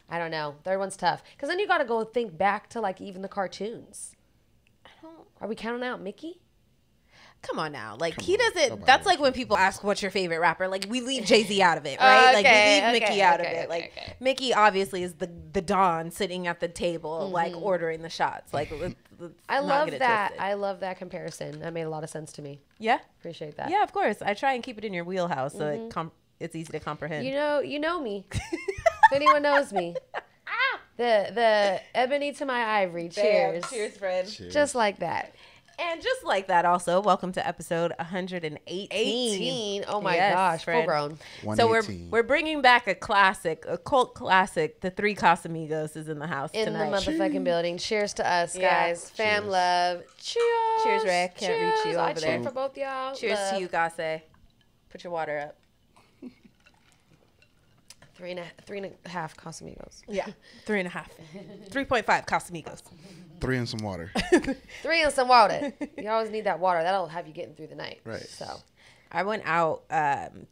I don't know. Third one's tough. Because then you got to go think back to, like, even the cartoons. Are we counting out Mickey? Come on now. Like, he doesn't. That's like when people ask what's your favorite rapper. Like, we leave Jay-Z out of it, right? Like, we leave Mickey out of it. Like, Mickey obviously is the Don sitting at the table, like, ordering the shots. Like, I love that. I love that comparison. That made a lot of sense to me. Yeah. Appreciate that. Yeah, of course. I try and keep it in your wheelhouse so it's easy to comprehend. You know me. If anyone knows me. The ebony to my ivory. Cheers. Damn. Cheers, friend. Cheers. Just like that. And just like that also, welcome to episode 118. Oh my gosh, full grown. So we're bringing back a classic, a cult classic. The Three Casamigos is in the house in tonight. The motherfucking building. Cheers to us, guys. Fam love. Cheers. Cheers, Rick. Can't reach you over there. Cheers for both y'all. Cheers to you, Gase. Put your water up. 3.5 Casamigos. Yeah, 3.5. 3.5 Casamigos. 3 and some water. 3 and some water. You always need that water. That'll have you getting through the night. Right. So, I went out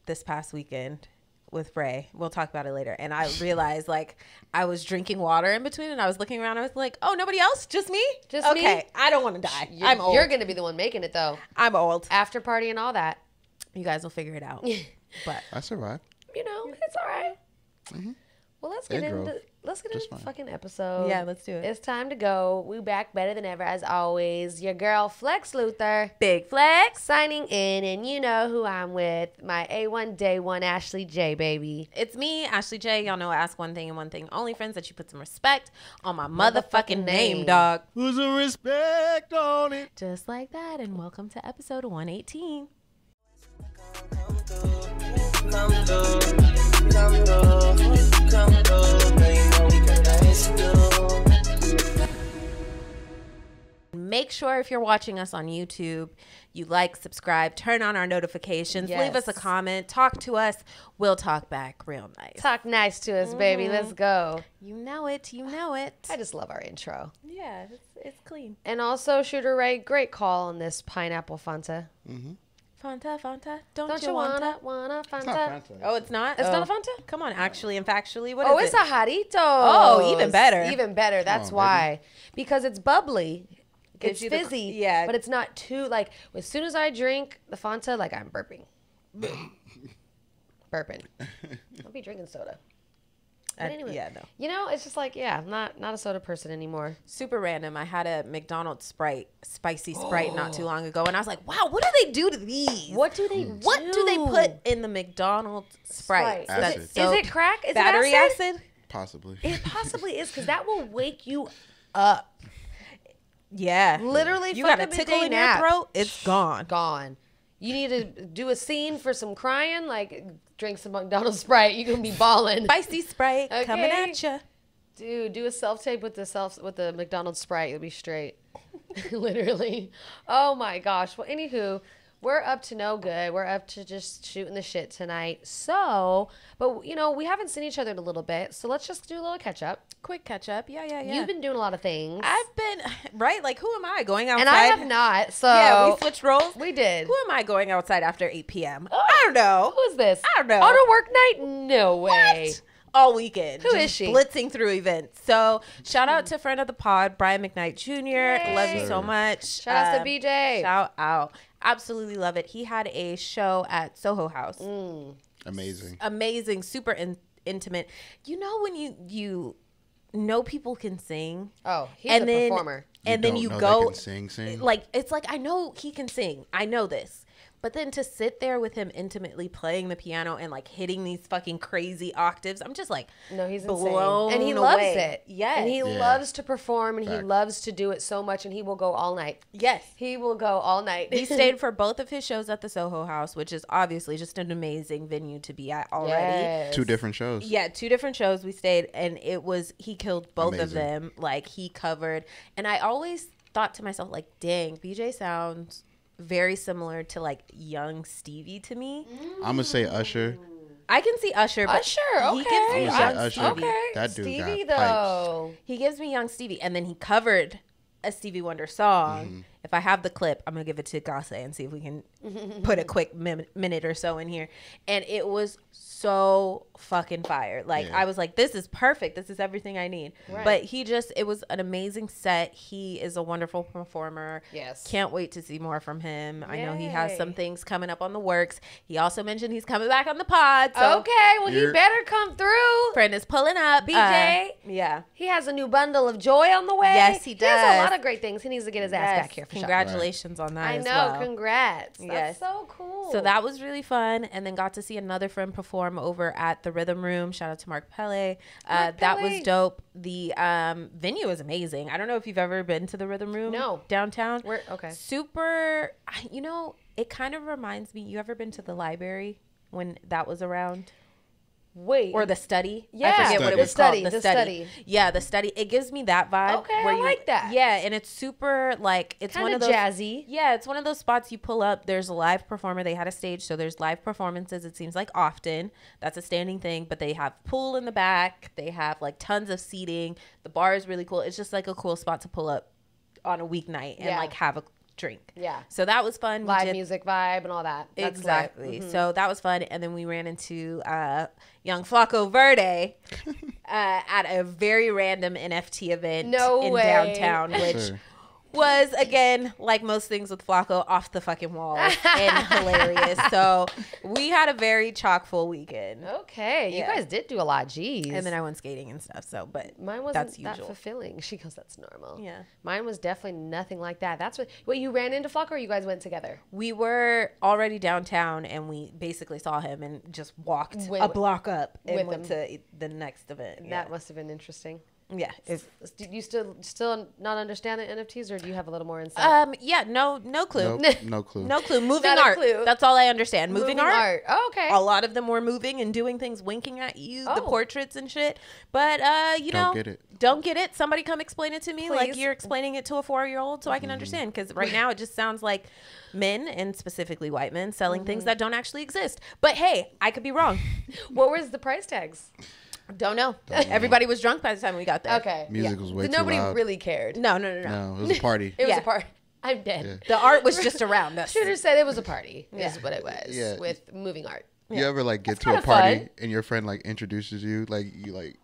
this past weekend with Bray. We'll talk about it later. And I realized, like, I was drinking water in between, and I was looking around. I was like, oh, nobody else? Just me? Just me? Okay, I don't want to die. I'm old. You're going to be the one making it, though. I'm old. After party and all that. You guys will figure it out. But I survived. You know, it's all right. Mm-hmm. Well, let's get into the fucking episode. Yeah, let's do it. It's time to go. We back better than ever, as always. Your girl, fLexx Luther. Big fLexx. Signing in, and you know who I'm with. My A1 Day 1 Ashley J, baby. It's me, Ashley J. Y'all know I ask one thing and one thing only, friends, that you put some respect on my motherfucking name, dog. Put some respect on it. Just like that, and welcome to episode 118. Make sure if you're watching us on YouTube, you like, subscribe, turn on our notifications, leave us a comment, talk to us. We'll talk back real nice. Talk nice to us, baby. Let's go. You know it. You know it. I just love our intro. Yeah, it's clean. And also, Shooter Ray, great call on this pineapple Fanta. Mm-hmm. Fanta, don't you wanna Fanta? It's not Fanta. Oh, it's not? It's not a Fanta? Come on, actually and factually, what is it? Oh, it's a Jarrito. Oh, even better. Even better. That's why. Because it's bubbly. It's Gives you fizzy. yeah. But it's not too, like, as soon as I drink the Fanta, like, I'm burping. Burping. I'll be drinking soda. But anyway, yeah, no. You know, it's just like, yeah, I'm not a soda person anymore. Super random. I had a McDonald's Sprite, spicy Sprite, not too long ago, and I was like, wow, what do they do to these? What do they What do they put in the McDonald's Sprite? Acid. Is it crack? Is battery it acid? Possibly. It possibly is, because that will wake you up. Yeah. Literally, you got a tickle in your throat, it's gone. Gone. You need to do a scene for some crying, like drink some McDonald's Sprite. You can be balling. Spicy Sprite coming at you. Dude, do a self-tape with the McDonald's Sprite. You'll be straight. Literally. Oh my gosh. Well, anywho, we're up to no good. We're up to just shooting the shit tonight. So, but you know, we haven't seen each other in a little bit. So let's just do a little catch up. Quick catch up. Yeah. You've been doing a lot of things. I've been, right? Like, who am I going outside? And I have not. So yeah, we switched roles. We did. Who am I going outside after 8 p.m.? I don't know. Who is this? I don't know. On a work night? No way. What? All weekend. Who is she? Blitzing through events. So shout out to friend of the pod, Brian McKnight Jr. Yay. Love you so much. Shout out to BJ. Shout out. Absolutely love it. He had a show at Soho House. Amazing. Super intimate. You know when you know people can sing. Oh, he's a performer. And then you go sing. Like, it's like, I know he can sing. I know this. But then to sit there with him intimately playing the piano and like hitting these fucking crazy octaves, I'm just like, no, he's blown insane. And he away. loves it. Yes. And he loves to perform, and Fact. he loves to do it so much, and he will go all night. Yes. He will go all night. He stayed for both of his shows at the Soho House, which is obviously just an amazing venue to be at already. Yes. 2 different shows. Yeah, 2 different shows we stayed, and he killed both of Amazing. them. Like, he covered. And I always thought to myself, like, dang, BJ sounds very similar to like young Stevie to me. I'm gonna say Usher. I can see Usher, but Usher, okay. he gives me I'm gonna young say Usher. Stevie. Okay. That dude Stevie, got pipes. though. He gives me young Stevie, and then he covered a Stevie Wonder song, If I have the clip, I'm gonna give it to Gase and see if we can put a quick minute or so in here. And it was so fucking fire. Like I was like, this is perfect. This is everything I need. Right. But it was an amazing set. He is a wonderful performer. Yes. Can't wait to see more from him. Yay. I know he has some things coming up on the works. He also mentioned he's coming back on the pod. So okay, well he better come through. Friend is pulling up. BJ. Yeah. He has a new bundle of joy on the way. Yes, he does. He has a lot of great things. He needs to get his ass back here for Congratulations on that. I as know. well. Congrats. That's so cool. So that was really fun. And then got to see another friend perform over at the Rhythm Room. Shout out to Mark Pele. That was dope. The venue is amazing. I don't know if you've ever been to the Rhythm Room. No. Downtown. Okay. Super. It kind of reminds me. You ever been to the library when that was around? Wait. Or the study. Yeah. I forget what it was called. The study. Yeah, the study. It gives me that vibe. Okay, I like that. Yeah, and it's super, like, it's kind one of of those. Jazzy. Yeah, it's one of those spots you pull up. There's a live performer. They had a stage, so there's live performances, it seems like, often. That's a standing thing, but they have pool in the back. They have, like, tons of seating. The bar is really cool. It's just, like, a cool spot to pull up on a weeknight and, like, have a drink. Yeah. So that was fun. Live music vibe and all that. That's exactly. Mm-hmm. So that was fun. And then we ran into young Flaco Verde at a very random NFT event in downtown, which was, again, like most things with Flaco, off the fucking walls and hilarious. So we had a very chock full weekend. Okay. You guys did do a lot. Jeez. And then I went skating and stuff. So, but mine wasn't that fulfilling. She goes, that's normal. Yeah. Mine was definitely nothing like that. That's what you ran into Flaco, or you guys went together? We were already downtown and we basically saw him and just walked a block up and went to the next event. That must have been interesting. Yeah. Do you still not understand the NFTs, or do you have a little more insight? Yeah, no clue. Nope, no clue. No clue. Moving art. Clue. That's all I understand. Moving art. Oh, okay. A lot of them were moving and doing things, winking at you, the portraits and shit. But don't get it. Don't get it. Somebody come explain it to me, please. like you're explaining it to a 4-year-old, so I can understand. Because right now it just sounds like men, and specifically white men, selling things that don't actually exist. But hey, I could be wrong. What was the price tags? Don't know. Everybody was drunk by the time we got there. Okay. Music was way too Nobody loud. really cared. No. No, it was a party. It was a party. I'm dead. Yeah. The art was just around us. Should have said it was a party. Is what it was with moving art. You ever like get to a party and your friend like introduces you, like you like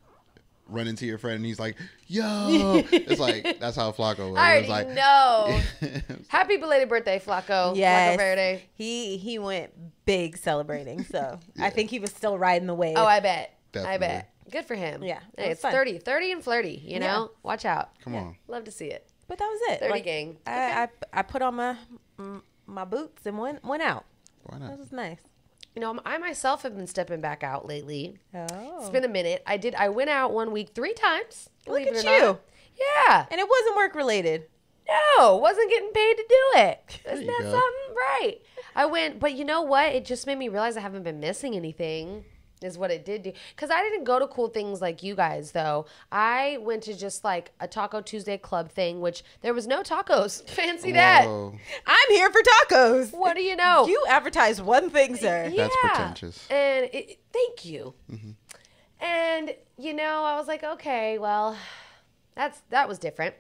run into your friend and he's like, "Yo," it's like that's how Flaco was. I already like, know. Happy belated birthday, Flaco. Yes. Flaco Verde. He went big celebrating, so I think he was still riding the wave. Oh, I bet. Definitely. I bet. Good for him. Yeah. Hey, it's 30 and flirty, you know? Watch out. Come on. Love to see it. But that was it. 30 gang. I put on my boots and went out. Why not? That was nice. You know, I myself have been stepping back out lately. Oh. It's been a minute. I went out one week 3 times. Look at you. you. Yeah. And it wasn't work related. No, wasn't getting paid to do it. Isn't that go. something? Right. I went, but you know what? It just made me realize I haven't been missing anything. Is what it did do. Because I didn't go to cool things like you guys, though. I went to just like a Taco Tuesday club thing, which there was no tacos. Fancy that. I'm here for tacos. What do you know? You advertised one thing, sir. Yeah. That's pretentious. And thank you. Mm-hmm. And, you know, I was like, okay, well, that was different.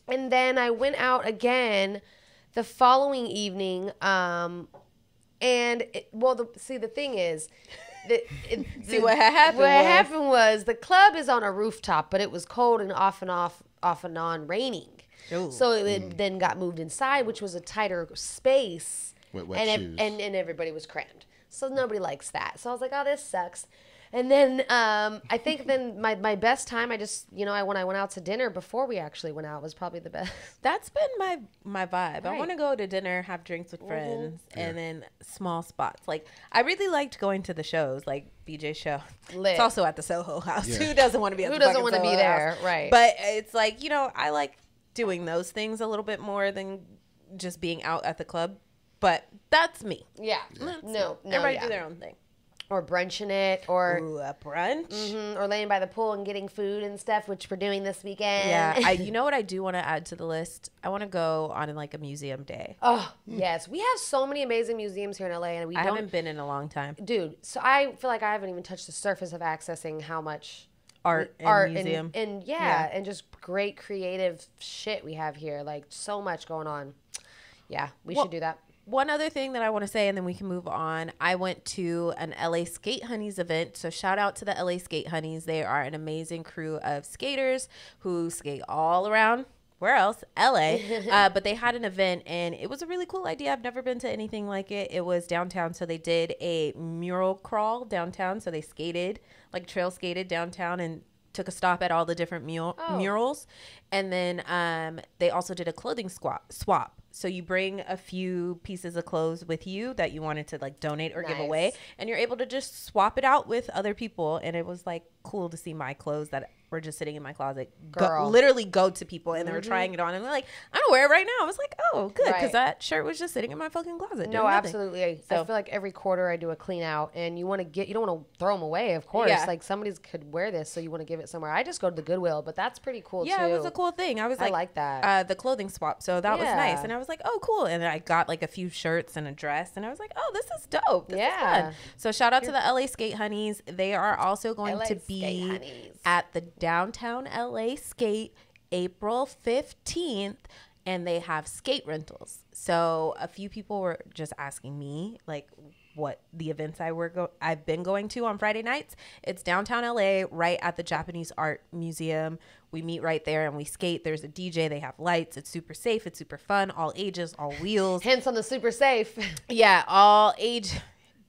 And then I went out again the following evening. The thing is... what happened was the club is on a rooftop, but it was cold and off and on raining. Ooh. So it then got moved inside, which was a tighter space. With wet shoes. And everybody was crammed. So nobody likes that. So I was like, oh, this sucks. And then I think then my best time, when I went out to dinner before we actually went out was probably the best. That's been my vibe. Right. I want to go to dinner, have drinks with friends, and then small spots. Like, I really liked going to the shows, like BJ's show. Lit. It's also at the Soho House. Yeah. Who doesn't want to be at the Who doesn't want to be there? House? Right. But it's like, I like doing those things a little bit more than just being out at the club. But that's me. Yeah. No. Everybody do their own thing. Or brunching it, or a brunch, or laying by the pool and getting food and stuff, which we're doing this weekend. Yeah, you know what I do want to add to the list? I want to go on like a museum day. Oh yes, we have so many amazing museums here in LA, and I haven't been in a long time, dude. So I feel like I haven't even touched the surface of accessing how much art and museum. And and just great creative shit we have here. Like so much going on. Yeah, we should do that. One other thing that I want to say, and then we can move on. I went to an LA Skate Honeys event. So shout out to the LA Skate Honeys. They are an amazing crew of skaters who skate all around. Where else? LA. But they had an event, and it was a really cool idea. I've never been to anything like it. It was downtown. So they did a mural crawl downtown. So they skated, like trail skated downtown and took a stop at all the different murals. And then they also did a clothing swap. So you bring a few pieces of clothes with you that you wanted to like donate or give away, and you're able to just swap it out with other people. And it was like cool to see my clothes that were just sitting in my closet literally go to people, and they were trying it on, and they're like, I don't wear it right now. I was like, oh, good, because that shirt was just sitting in my fucking closet. No, absolutely. So, I feel like every quarter I do a clean out, and you don't want to throw them away, of course. Yeah. Like somebody could wear this, so you want to give it somewhere. I just go to the Goodwill, but that's pretty cool too. Yeah, it was a cool thing. I like that. The clothing swap, so that was nice, and I was like, oh, cool. And I got like a few shirts and a dress, and I was like, oh, this is dope. This is fun. So shout out to the LA Skate Honeys. They are also going to be at the downtown LA Skate April 15th, and they have skate rentals. So a few people were just asking me like what the events I've been going to on Friday nights. It's downtown LA, right at the Japanese Art Museum. We meet right there and we skate. There's a DJ. They have lights. It's super safe. It's super fun. All ages, all wheels. Hints on the super safe. Yeah, all age.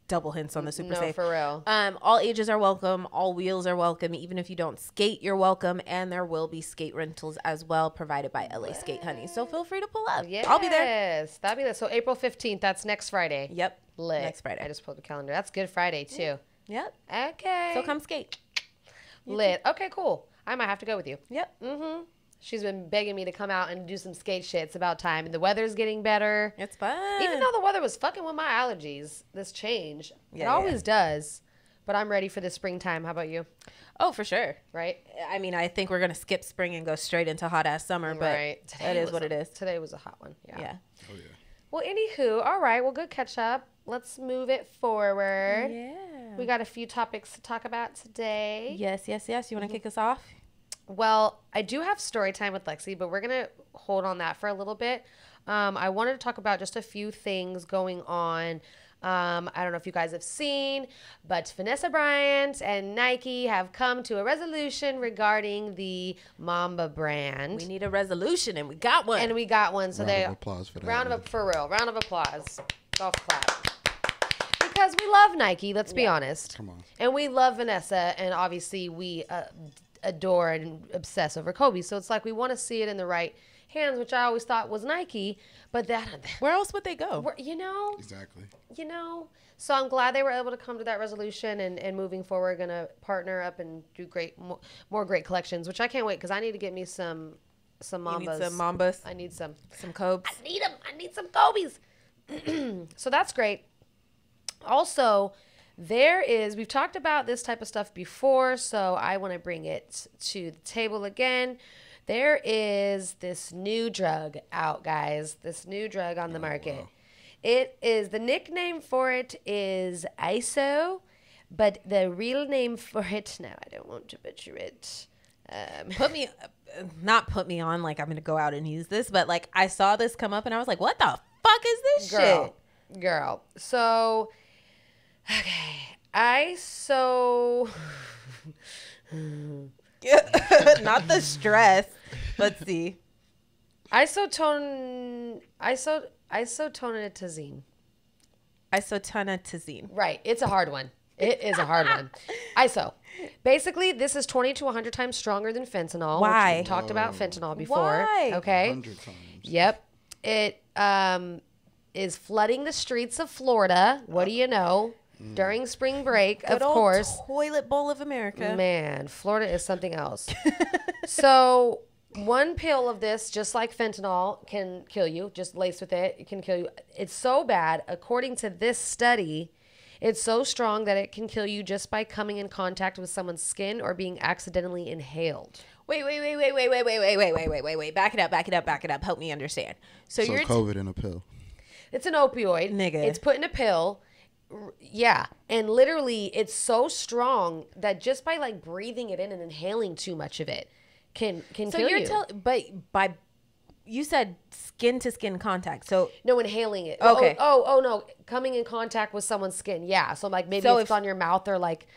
Double hints on the super safe. For real. All ages are welcome. All wheels are welcome. Even if you don't skate, you're welcome. And there will be skate rentals as well, provided by LA Skate Honey. So feel free to pull up. Yes, I'll be there. Yes, that'll be there. So April 15th. That's next Friday. Yep. Lit. Next Friday. I just pulled the calendar. That's Good Friday too. Yep. Okay. So come skate. Lit. Okay, cool. I might have to go with you. Yep. Mm-hmm. She's been begging me to come out and do some skate shit. It's about time. And the weather's getting better. It's fun. Even though the weather was fucking with my allergies, this change. It always does. But I'm ready for the springtime. How about you? Oh, for sure. Right? I mean, I think we're going to skip spring and go straight into hot-ass summer. But that is what it is. Today was a hot one. Yeah. Oh, yeah. Well, anywho, all right. Well, good catch up. Let's move it forward. Yeah. We got a few topics to talk about today. Yes. You want to kick us off? Well, I do have story time with Lexi, but we're going to hold on that for a little bit. I wanted to talk about just a few things going on. I don't know if you guys have seen, but Vanessa Bryant and Nike have come to a resolution regarding the Mamba brand. We need a resolution, and we got one. So round of applause for that. For real. Round of applause. Golf clap. Because we love Nike, let's be honest. Come on. And we love Vanessa, and obviously we adore and obsess over Kobe. So it's like we want to see it in the right hands, which I always thought was Nike. But where else would they go? Exactly. So I'm glad they were able to come to that resolution, and moving forward, going to partner up and do more great collections, which I can't wait because I need to get me some Mambas. You need some Mambas? I need some Cobes. I need them. I need some Kobe's. So that's great. Also, we've talked about this type of stuff before, so I want to bring it to the table again. There is this new drug out, guys. This new drug on the market. Wow. The nickname for it is ISO, but the real name for it, now I don't want to butcher it. Not put me on like I'm going to go out and use this, but like I saw this come up and I was like, what the fuck is this shit? Girl. So, okay. ISO. Not the stress. Let's see. Isotonitazine. Isotonitazine. Right. It's a hard one. It is a hard one. ISO. Basically, this is 20 to 100 times stronger than fentanyl. Why? We talked about fentanyl before. Why? Okay. 100 times. Yep. It is flooding the streets of Florida. What do you know? During spring break, Good of course. Toilet bowl of America. Man, Florida is something else. So one pill of this, just like fentanyl, can kill you. Just laced with it, it can kill you. It's so bad. According to this study, it's so strong that it can kill you just by coming in contact with someone's skin or being accidentally inhaled. Wait. Back it up. Help me understand. So you're COVID in a pill. It's an opioid. Nigga. It's put in a pill. Yeah. And literally it's so strong that just by like breathing it in and inhaling too much of it can kill you. But by you said skin to skin contact. So no, inhaling it. Okay. Oh no, coming in contact with someone's skin. Yeah. So like maybe it's on your mouth or like,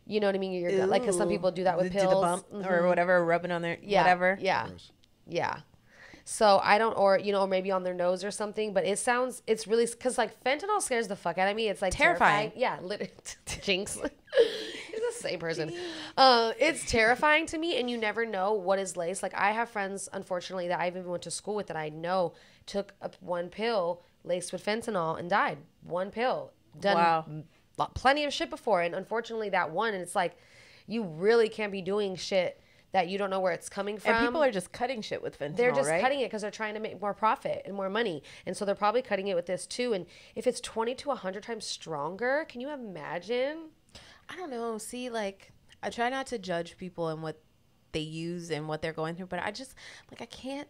you know what I mean? You're like, because some people do that with pills. Do the bump or whatever, rubbing on their whatever. Yeah. Yeah. So I don't, or maybe on their nose or something. But it's really, because like fentanyl scares the fuck out of me. It's like terrifying. Yeah, literally. Jinx. It's the same person. It's terrifying to me, and you never know what is laced. Like I have friends, unfortunately, that I even went to school with that I know took one pill laced with fentanyl and died. One pill. Done plenty of shit before, and unfortunately that one. And it's like, you really can't be doing shit that you don't know where it's coming from. And people are just cutting shit with fentanyl, they're just cutting it because they're trying to make more profit and more money. And so they're probably cutting it with this too. And if it's 20 to 100 times stronger, can you imagine? I don't know. See, like, I try not to judge people and what they use and what they're going through, but I just, like, I can't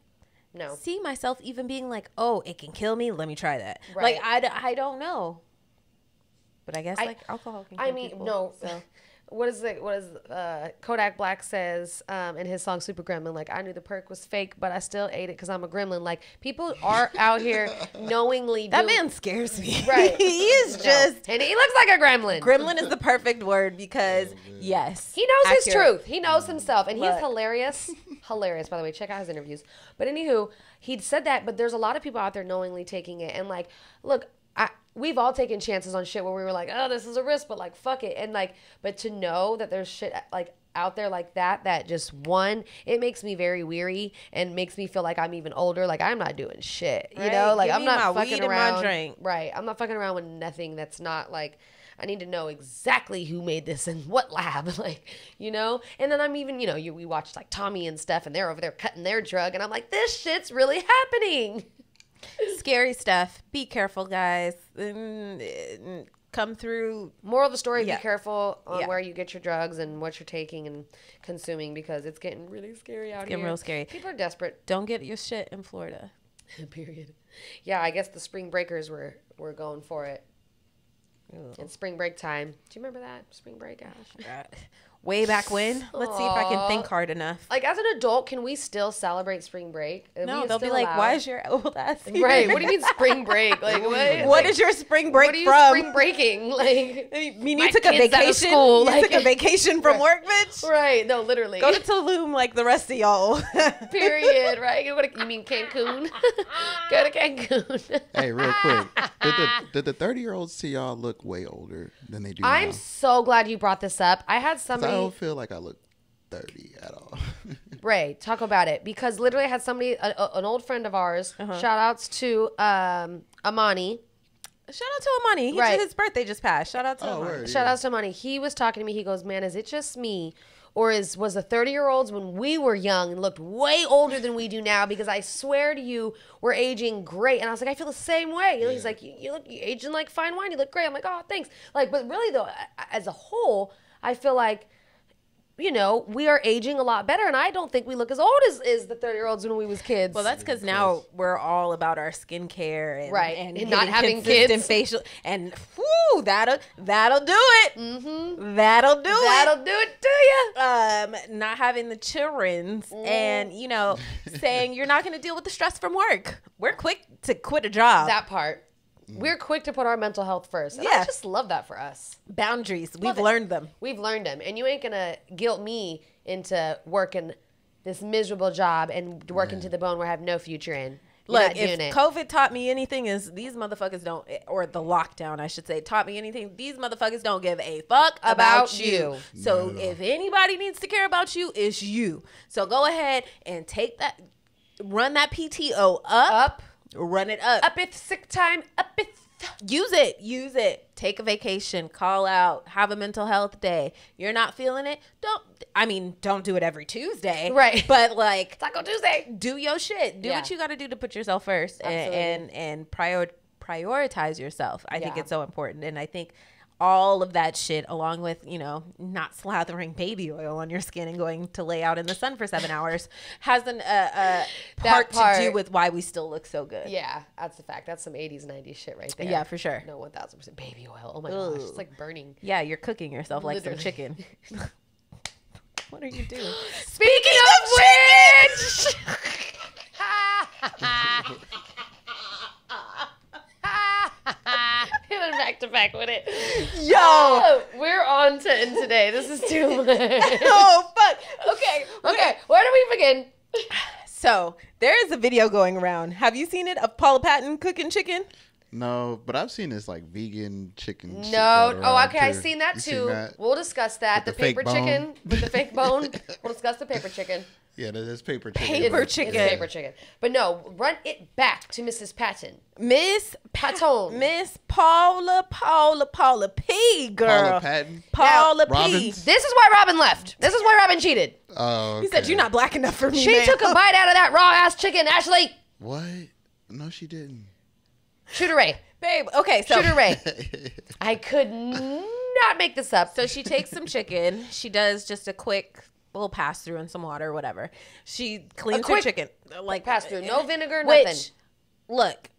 see myself even being like, oh, it can kill me. Let me try that. Right. Like, I don't know. But I guess, like, alcohol can kill people. No. So. What is Kodak Black says in his song Super Gremlin, like, I knew the perk was fake, but I still ate it because I'm a gremlin. Like, people are out here knowingly that man scares me. Right. He is just... And he looks like a gremlin. Gremlin is the perfect word because, yes. He knows his truth. He knows himself. And he's hilarious. Hilarious, by the way. Check out his interviews. But anywho, he'd said that, but there's a lot of people out there knowingly taking it. And, like, look... We've all taken chances on shit where we were like, oh, this is a risk, but like, fuck it. And like, but to know that there's shit like out there like that just it makes me very weary and makes me feel like I'm even older. Like I'm not doing shit, you know, like I'm not fucking around. Right. I'm not fucking around with nothing that's not like, I need to know exactly who made this and what lab, like, you know? And then I'm even, we watched like Tommy and stuff and they're over there cutting their drug and I'm like, this shit's really happening. Scary stuff. Be careful, guys. Come through. Moral of the story, be careful on where you get your drugs and what you're taking and consuming because it's getting really scary out here. It's getting real scary. People are desperate. Don't get your shit in Florida. Period. Yeah, I guess the spring breakers were going for it. Ooh. In spring break time. Do you remember that? Spring break, gosh. Way back when. Let's see if I can think hard enough. Like, as an adult, can we still celebrate spring break? No, they'll be like, why is your old ass here? Right. What do you mean spring break? Like, what is your spring break from? What are you spring breaking? Like, you took a vacation? You took a vacation from work, bitch? Right. No, literally. Go to Tulum like the rest of y'all. Period. Right. You mean Cancun? Go to Cancun. Hey, real quick. Did the 30-year-olds see y'all look way older than they do now? I'm so glad you brought this up. I had somebody... I don't feel like I look 30 at all. Ray, talk about it. Because literally I had somebody, an old friend of ours, shout outs to Amani. Shout out to Amani. His birthday just passed. Shout out to Amani. Shout out to Amani. He was talking to me. He goes, man, is it just me? Or was the 30-year-olds when we were young and looked way older than we do now? Because I swear to you, we're aging great. And I was like, I feel the same way. He's like, you aging like fine wine. You look great. I'm like, oh, thanks. Like, but really though, as a whole, I feel like, we are aging a lot better, and I don't think we look as old as the 30-years when we was kids. Well, that's because now we're all about our skincare and not having kids, facial, and whoo, that'll do it. Mm-hmm. That'll do it to you. Not having the childrens, and saying you're not going to deal with the stress from work. We're quick to quit a job. That part. We're quick to put our mental health first. And I just love that for us. Boundaries. We've learned them. And you ain't going to guilt me into working this miserable job and working to the bone where I have no future in. Look, if COVID taught me anything is these motherfuckers don't, or the lockdown, I should say, taught me anything. These motherfuckers don't give a fuck about you. So if anybody needs to care about you, it's you. So go ahead and run that PTO up. Run it up. Up it's sick time. Up it's. Use it. Take a vacation. Call out. Have a mental health day. You're not feeling it? Don't do it every Tuesday. Right. But like Taco Tuesday. Do your shit. Do what you got to do to put yourself first and prioritize yourself. I think it's so important. And I think all of that shit, along with, you know, not slathering baby oil on your skin and going to lay out in the sun for 7 hours, has a part to do with why we still look so good. Yeah, that's a fact. That's some 80s, 90s shit right there. Yeah, for sure. No, 1000% baby oil. Oh my gosh, it's like burning. Yeah, you're cooking yourself like some chicken. What are you doing? Speaking of which! Feeling back to back with it. Yo! We're on to end today. This is too much. Oh, fuck. Okay. Where do we begin? So, there is a video going around. Have you seen it of Paula Patton cooking chicken? No, but I've seen this like vegan chicken. No. Oh, okay. I've seen that too. We'll discuss that. With the paper chicken with the fake bone. We'll discuss the paper chicken. Yeah, there's paper chicken. It's paper chicken. But no, run it back to Mrs. Patton. Miss Patton. Miss Paula P, girl. Paula Patton. Paula P. Robbins? This is why Robin left. This is why Robin cheated. Oh, okay. He said, you're not black enough for me, She man. took a bite out of that raw ass chicken, Ashley. What? No, she didn't. Shooter Ray. Babe, okay, so. Shooter Ray. I could not make this up. So she takes some chicken. She does just a quick little pass through in some water or whatever. She cleans her chicken. Like pass through. No vinegar, which, nothing. Look,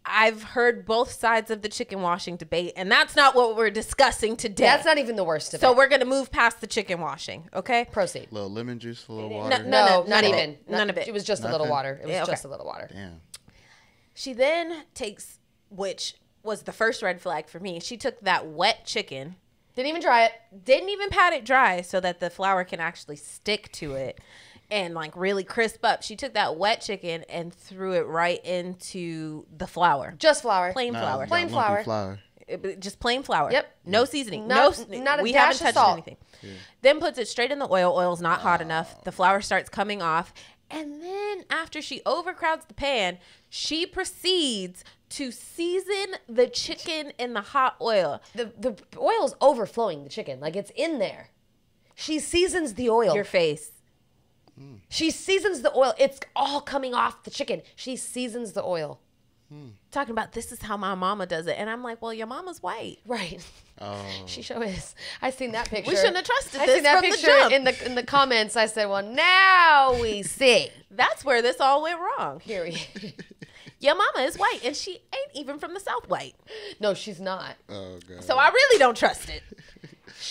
I've heard both sides of the chicken washing debate, and that's not what we're discussing today. That's not even the worst of it. So we're going to move past the chicken washing, okay? Proceed. A little lemon juice, a little water. No, not of even. it. None of it. It was just a little water. It was just a little water. Damn. She then takes, which was the first red flag for me, she took that wet chicken. Didn't even try it. Didn't even pat it dry so that the flour can actually stick to it and like really crisp up. She took that wet chicken and threw it right into the flour. Just flour. Plain flour. Plain flour. Just plain flour. Yep. No seasoning. Not a we dash haven't of touched salt. anything. Yeah. Then puts it straight in the oil. Oil's not hot enough. The flour starts coming off. And then after she overcrowds the pan, she proceeds to season the chicken in the hot oil. The oil is overflowing the chicken. Like it's in there. She seasons the oil. Your face. She seasons the oil. It's all coming off the chicken. She seasons the oil. Talking about this is how my mama does it. And I'm like, well, your mama's white. Right. Oh. She sure is. I seen that picture. We shouldn't have trusted I this seen that from picture the jump. in the comments. I said, well, now we see. That's where this all went wrong. Period. Your mama is white, and she ain't even from the South white. No, she's not. Oh, God. So I really don't trust it.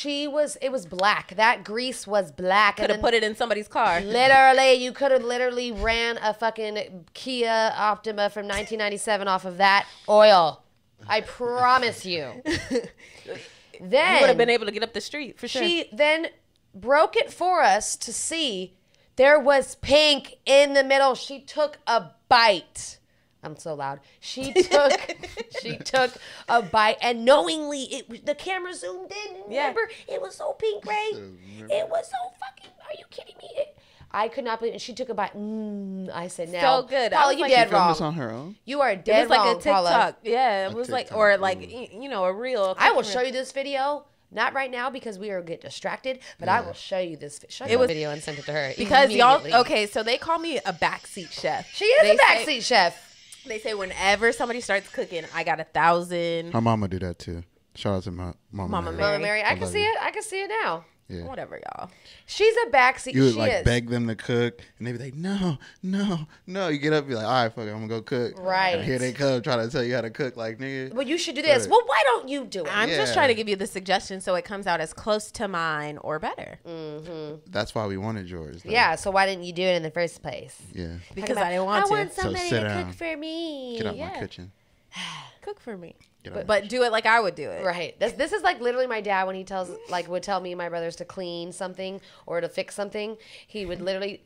It was black. That grease was black. Could have put it in somebody's car. Literally, you could have literally ran a fucking Kia Optima from 1997 off of that oil. I promise you. Then you would have been able to get up the street for sure. She then broke it for us to see there was pink in the middle. She took a bite. I'm so loud. She took a bite, and knowingly, the camera zoomed in. And remember, it was so pink, Ray. It was so fucking. Are you kidding me? I could not believe it. And she took a bite. I said, "Now, so good. Paula, you dead wrong. This on her own? You are dead wrong, It was like a TikTok. Paula. Yeah, it was like, or like, you know, a reel. I will show you this video. Not right now because we are get distracted, but I will show you this. Video and send it to her because y'all. Okay, so they call me a backseat chef. She is a backseat chef. They say whenever somebody starts cooking, I got 1,000. My mama do that too. Shout out to my Mama Mary. Mama Mary. I can see it. I can see it now. Yeah. Whatever, y'all. She's a backseat. You would like beg them to cook, and they be like, "No, no, no." You get up, and be like, "All right, fuck it, I'm gonna go cook." Right. And here they come trying to tell you how to cook, like nigga. Well, you should do this. Well, why don't you do it? I'm just trying to give you the suggestion so it comes out as close to mine or better. Mm-hmm. That's why we wanted yours. Though. Yeah. So why didn't you do it in the first place? Yeah. Because I didn't want to. I want somebody sit to down. cook for me. Get out my kitchen. Cook for me. But do it like I would do it. Right. This is like literally my dad when he would tell me and my brothers to clean something or to fix something. He would literally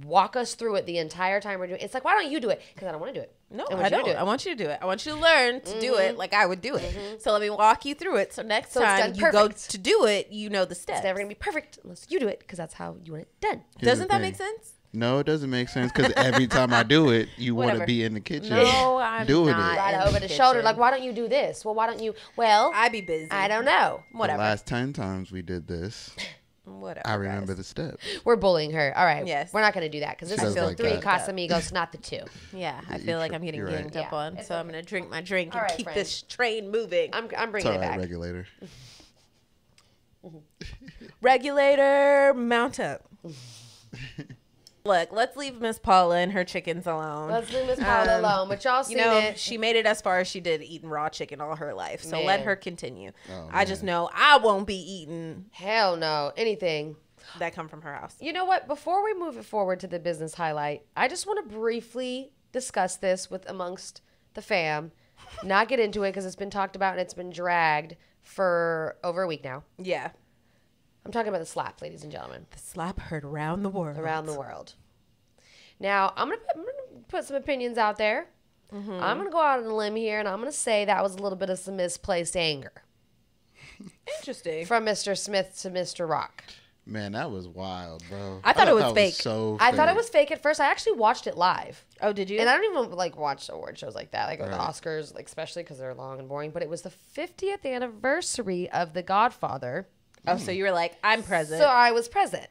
walk us through it the entire time we're doing it. It's like, why don't you do it? Because I don't want to do it. No, I don't. I want you to do it. I want you to learn to do it like I would do it. So let me walk you through it. So next time you go to do it, you know the steps. It's never going to be perfect unless you do it because that's how you want it done. Doesn't that make sense? No, it doesn't make sense because every time I do it, you want to be in the kitchen. No, I'm doing not. it. Right over the shoulder. Like, why don't you do this? Well, why don't you? Well, I be busy. I don't know. Whatever. The last 10 times we did this. Whatever. I remember the steps. We're bullying her. All right. Yes. We're not going to do that because this is like 3 that. Casamigos, not the 2. Yeah, I feel like I'm getting you're ganged right. up on, so I'm going to drink my drink and All right, keep friend. this train moving. I'm It's bringing all it right, back. regulator. Regulator, mount up. Look, let's leave Miss Paula and her chickens alone. Let's leave Miss Paula alone. But y'all seen it. She made it as far as she did eating raw chicken all her life. So let her continue. Oh, I just know I won't be eating Hell no. Anything. that come from her house. You know what? Before we move it forward to the business highlight, I just want to briefly discuss this with amongst the fam. Not get into it because it's been talked about and it's been dragged for over a week now. Yeah. I'm talking about the slap, ladies and gentlemen. The slap heard around the world. Around the world. Now, I'm gonna put some opinions out there. I'm going to go out on a limb here, and I'm going to say that was a little bit of some misplaced anger. Interesting. From Mr. Smith to Mr. Rock. Man, that was wild, bro. I thought it was fake. I thought it was fake at first. I actually watched it live. Oh, did you? And I don't even like watch award shows like that, like the Oscars, like especially because they're long and boring. But it was the 50th anniversary of The Godfather. Oh, so you were like, I'm present. So I was present,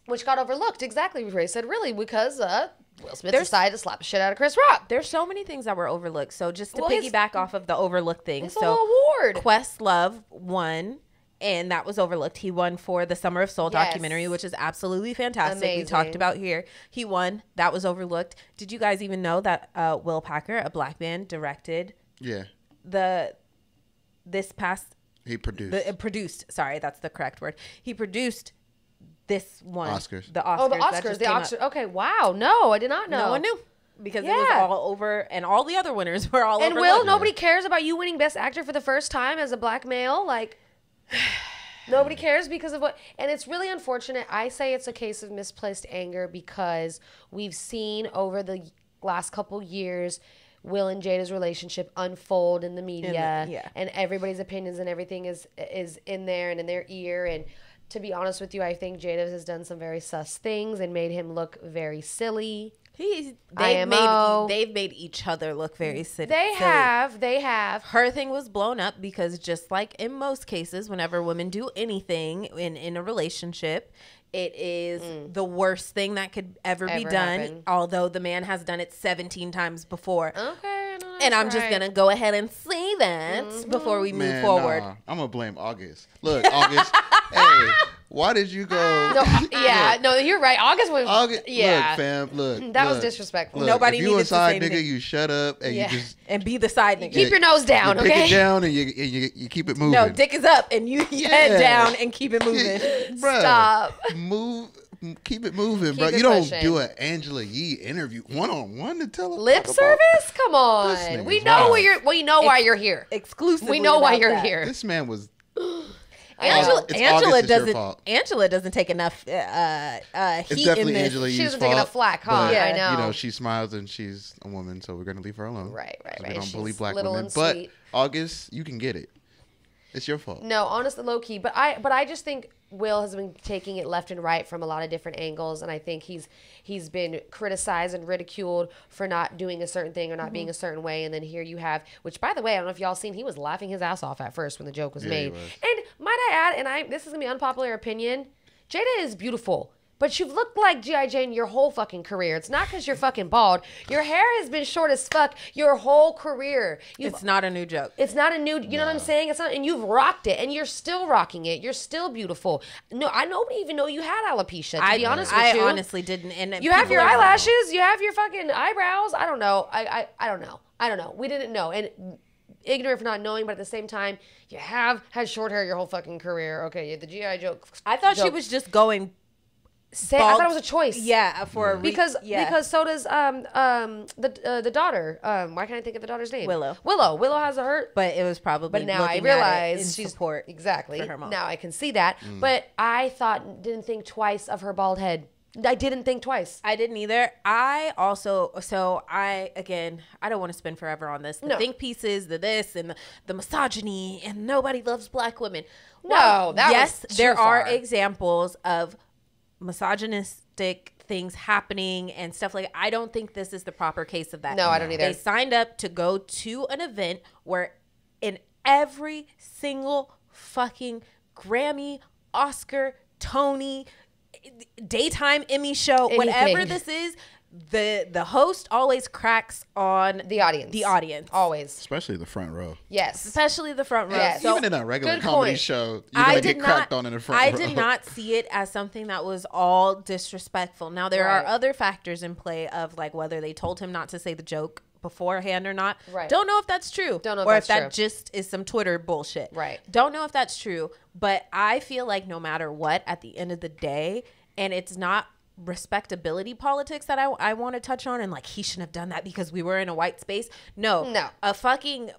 which got overlooked exactly before he said, really, because Will Smith decided to slap the shit out of Chris Rock. There's so many things that were overlooked. So just to piggyback off of the overlooked thing. His so whole award. Questlove won. And that was overlooked. He won for the Summer of Soul documentary, which is absolutely fantastic. Amazing. We talked about here. He won. That was overlooked. Did you guys even know that Will Packer, a black man, directed this past... He produced. Produced. Sorry, that's the correct word. He produced this one. Oscars. The Oscars. Oh, the Oscars. The Oscars. Okay, wow. No, I did not know. No one knew. Because it was all over, and all the other winners were all over. And Will, nobody cares about you winning Best Actor for the first time as a black male? Like... Nobody cares because of what, and it's really unfortunate. I say it's a case of misplaced anger because we've seen over the last couple years Will and Jada's relationship unfold in the media, and everybody's opinions and everything is in there and in their ear. And to be honest with you, I think Jada has done some very sus things and made him look very silly. They've made each other look very silly. They have. Her thing was blown up because just like in most cases, whenever women do anything in a relationship, it is the worst thing that could ever be done. Happen. Although the man has done it 17 times before. Okay. And I'm just going to go ahead and say that before we move forward. Nah, I'm going to blame August. Look, August, hey, why did you go? No, you're right. August was, Look, fam, look. That was disrespectful. Look, Nobody if needed you a to side say nigga, you shut up and you just... And be the side nigga. Keep your nose down, you okay? pick it down and you keep it moving. No, dick is up and you head down and keep it moving. Bruh, Stop. Keep it moving, bro. Keep it You don't pushing. do an Angela Yee interview one-on-one to tell her Lip service? Come on. We know why you're here. Exclusively. We know why about you're that. here. This man was... Angela August, Angela doesn't take enough heat It's in definitely this. Angela Yee's She doesn't fault. take enough flack, huh? but, I know. You know, she smiles and she's a woman, so we're going to leave her alone. Right. We don't She's bully black little women. and But sweet. August, you can get it. It's your fault. No, honestly, low key. But I just think Will has been taking it left and right from a lot of different angles, and I think he's been criticized and ridiculed for not doing a certain thing or not being a certain way. And then here you have, which by the way, I don't know if y'all seen, he was laughing his ass off at first when the joke was made. And might I add, this is gonna be an unpopular opinion, Jada is beautiful. But you've looked like G.I. Jane your whole fucking career. It's not because you're fucking bald. Your hair has been short as fuck your whole career. It's not a new joke. It's not a new, you know what I'm saying? It's not, and you've rocked it, and you're still rocking it. You're still beautiful. No, I don't even know you had alopecia, to be honest with you. I honestly didn't. And you have your eyelashes. You have your fucking eyebrows. I don't know. I don't know. I don't know. We didn't know. And ignorant for not knowing, but at the same time, you have had short hair your whole fucking career. Okay, the G.I. joke. I thought she was just going... I thought it was a choice. Yeah, because so does the daughter. Why can't I think of the daughter's name? Willow has a hurt. But it was probably. But now I realize she's support exactly. for her mom. Now I can see that. But I didn't think twice of her bald head. I didn't think twice. I didn't either. I don't want to spend forever on this. The think pieces, the this, and the misogyny, and nobody loves black women. No, yes, there are examples of misogynistic things happening and stuff like that. I don't think this is the proper case of that. No, I don't either. They signed up to go to an event where in every single fucking Grammy, Oscar, Tony, daytime Emmy show, whatever this is, the host always cracks on the audience. Always. Especially the front row. Yes. Especially the front row. Yes. So, even in a regular comedy show, you're going to get cracked on in the front row. I did not see it as something that was all disrespectful. Now, there are other factors in play of like whether they told him not to say the joke beforehand or not. Right. Don't know if that's true. Don't know or if that just is some Twitter bullshit. Right. Don't know if that's true. But I feel like no matter what, at the end of the day, and it's not respectability politics that I want to touch on, and like he shouldn't have done that because we were in a white space. No. A fucking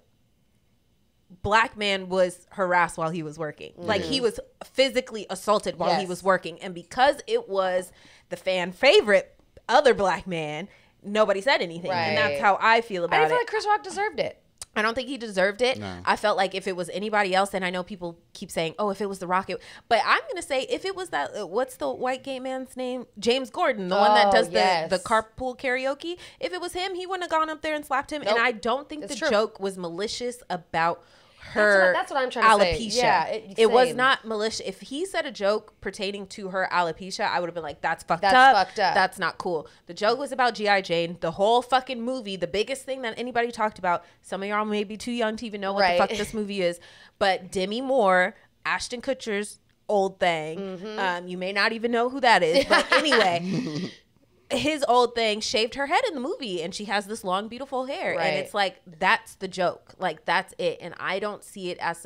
black man was harassed while he was working. Like he was physically assaulted while he was working, and because it was the fan favorite other black man, nobody said anything. And that's how I feel about it. I feel like Chris Rock deserved it. I don't think he deserved it. No. I felt like if it was anybody else, and I know people keep saying, oh, if it was The Rock, but I'm going to say if it was that, what's the white gay man's name? James Gordon, the one that does the carpool karaoke. If it was him, he wouldn't have gone up there and slapped him. Nope. And I don't think the joke was malicious about her that's what I'm trying to alopecia. say. Yeah, it was not malicious. If he said a joke pertaining to her alopecia, I would have been like, that's fucked up. That's not cool. The joke was about G.I. Jane. The whole fucking movie, the biggest thing that anybody talked about, some of y'all may be too young to even know what the fuck this movie is, but Demi Moore, Ashton Kutcher's old thing, you may not even know who that is, but anyway... his old thing shaved her head in the movie, and she has this long, beautiful hair. And it's like, that's the joke. Like, that's it. And I don't see it as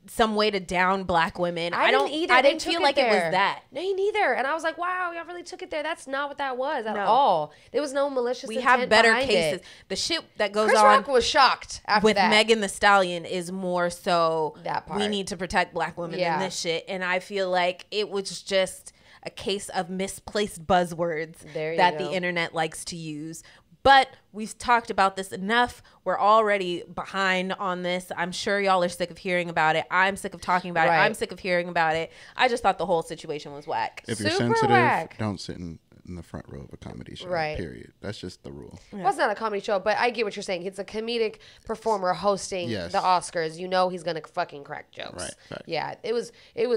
some way to down black women. I didn't feel like it was that. Me neither. And I was like, wow, y'all really took it there. That's not what that was at all. There was no malicious intent. We have better cases. The shit that goes Chris on Rock was shocked after with that. Megan Thee Stallion is more so that part. We need to protect black women than this shit. And I feel like it was just a case of misplaced buzzwords that the internet likes to use. But we've talked about this enough. We're already behind on this. I'm sure y'all are sick of hearing about it. I'm sick of talking about it. I'm sick of hearing about it. I just thought the whole situation was whack. If you're sensitive, don't sit in the front row of a comedy show. Period. That's just the rule. Well, it's not a comedy show, but I get what you're saying. It's a comedic performer hosting the Oscars. You know he's gonna fucking crack jokes. Right. Yeah. It was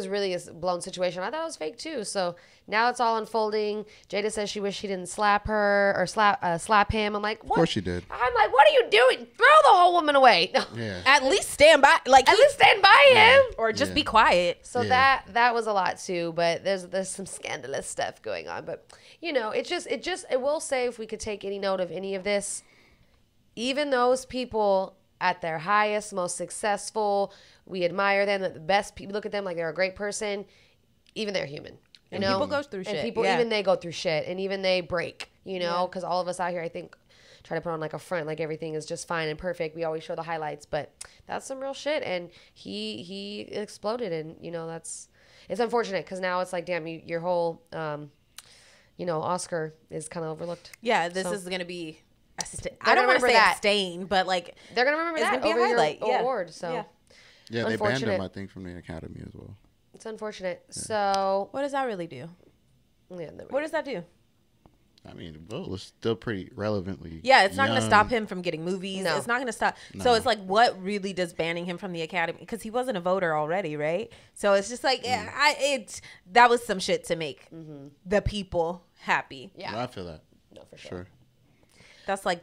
really a blown situation. I thought it was fake too. So now it's all unfolding. Jada says she wished she didn't slap her or slap him. I'm like, what? Of course she did. I'm like, what are you doing? Throw the whole woman away. Yeah. At least stand by. Like at least stand by him, or just be quiet. So that was a lot too. But there's some scandalous stuff going on. But you know, it will say, if we could take any note of any of this, even those people at their highest, most successful, we admire them, the best people, look at them like they're a great person, even they're human. You know? People go through shit. And people, even they go through shit, and even they break, you know, because all of us out here, I think, try to put on like a front, like everything is just fine and perfect. We always show the highlights, but that's some real shit. And he exploded, and, you know, it's unfortunate because now it's like, damn, your whole... you know, Oscar is kind of overlooked. Yeah, this is going to be... I don't want to say a stain, but like... They're going to remember that over your award. So yeah, they banned him, I think, from the Academy as well. It's unfortunate. Yeah. So... What does that really do? Yeah, what does that do? I mean, well, it's still pretty relevantly Yeah, it's not going to stop him from getting movies. No. It's not going to stop. No. So it's like, what really does banning him from the Academy? Because he wasn't a voter already, right? So it's just like, that was some shit to make the people happy. Yeah, no, I feel that. No, for sure. That's like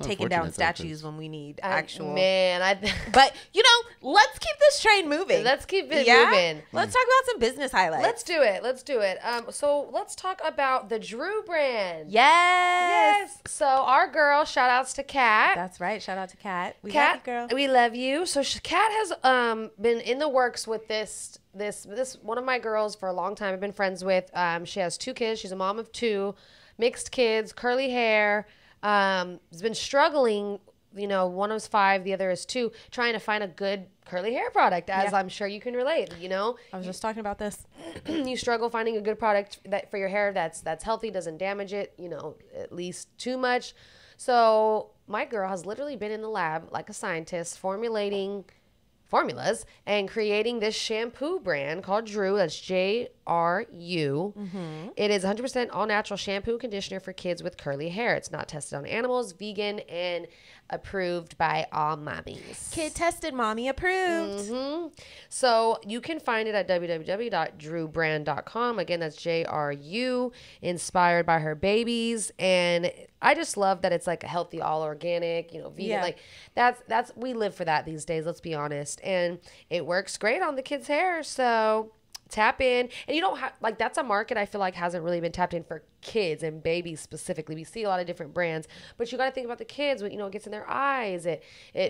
taking down statues when we need actual. But you know, let's keep this train moving. Let's keep it moving. Let's talk about some business highlights. Let's do it. So let's talk about the Thru brand. Yes. So our girl, shout outs to Kat. That's right. Shout out to Kat. We love you, girl. We love you. So Kat has been in the works with this one of my girls for a long time. I've been friends with. She has 2 kids. She's a mom of 2, mixed kids, curly hair. Has been struggling, you know, one is 5, the other is 2, trying to find a good curly hair product, as I'm sure you can relate, you know. I was just talking about this. You struggle finding a good product that for your hair that's healthy, doesn't damage it, you know, at least too much. So my girl has literally been in the lab like a scientist, formulating formulas and creating this shampoo brand called Thru. That's It is 100% all natural shampoo and conditioner for kids with curly hair. It's not tested on animals, vegan, and approved by all mommies. Kid tested, mommy approved. So you can find it at www.drewbrand.com. Again, that's JRU, inspired by her babies. And I just love that it's like a healthy, all organic, you know, vegan. Like that's we live for that these days, let's be honest. And it works great on the kids' hair. So tap in. And you don't have, like, that's a market I feel like hasn't really been tapped in for kids and babies specifically. We see a lot of different brands, but you got to think about the kids. You know, it gets in their eyes, it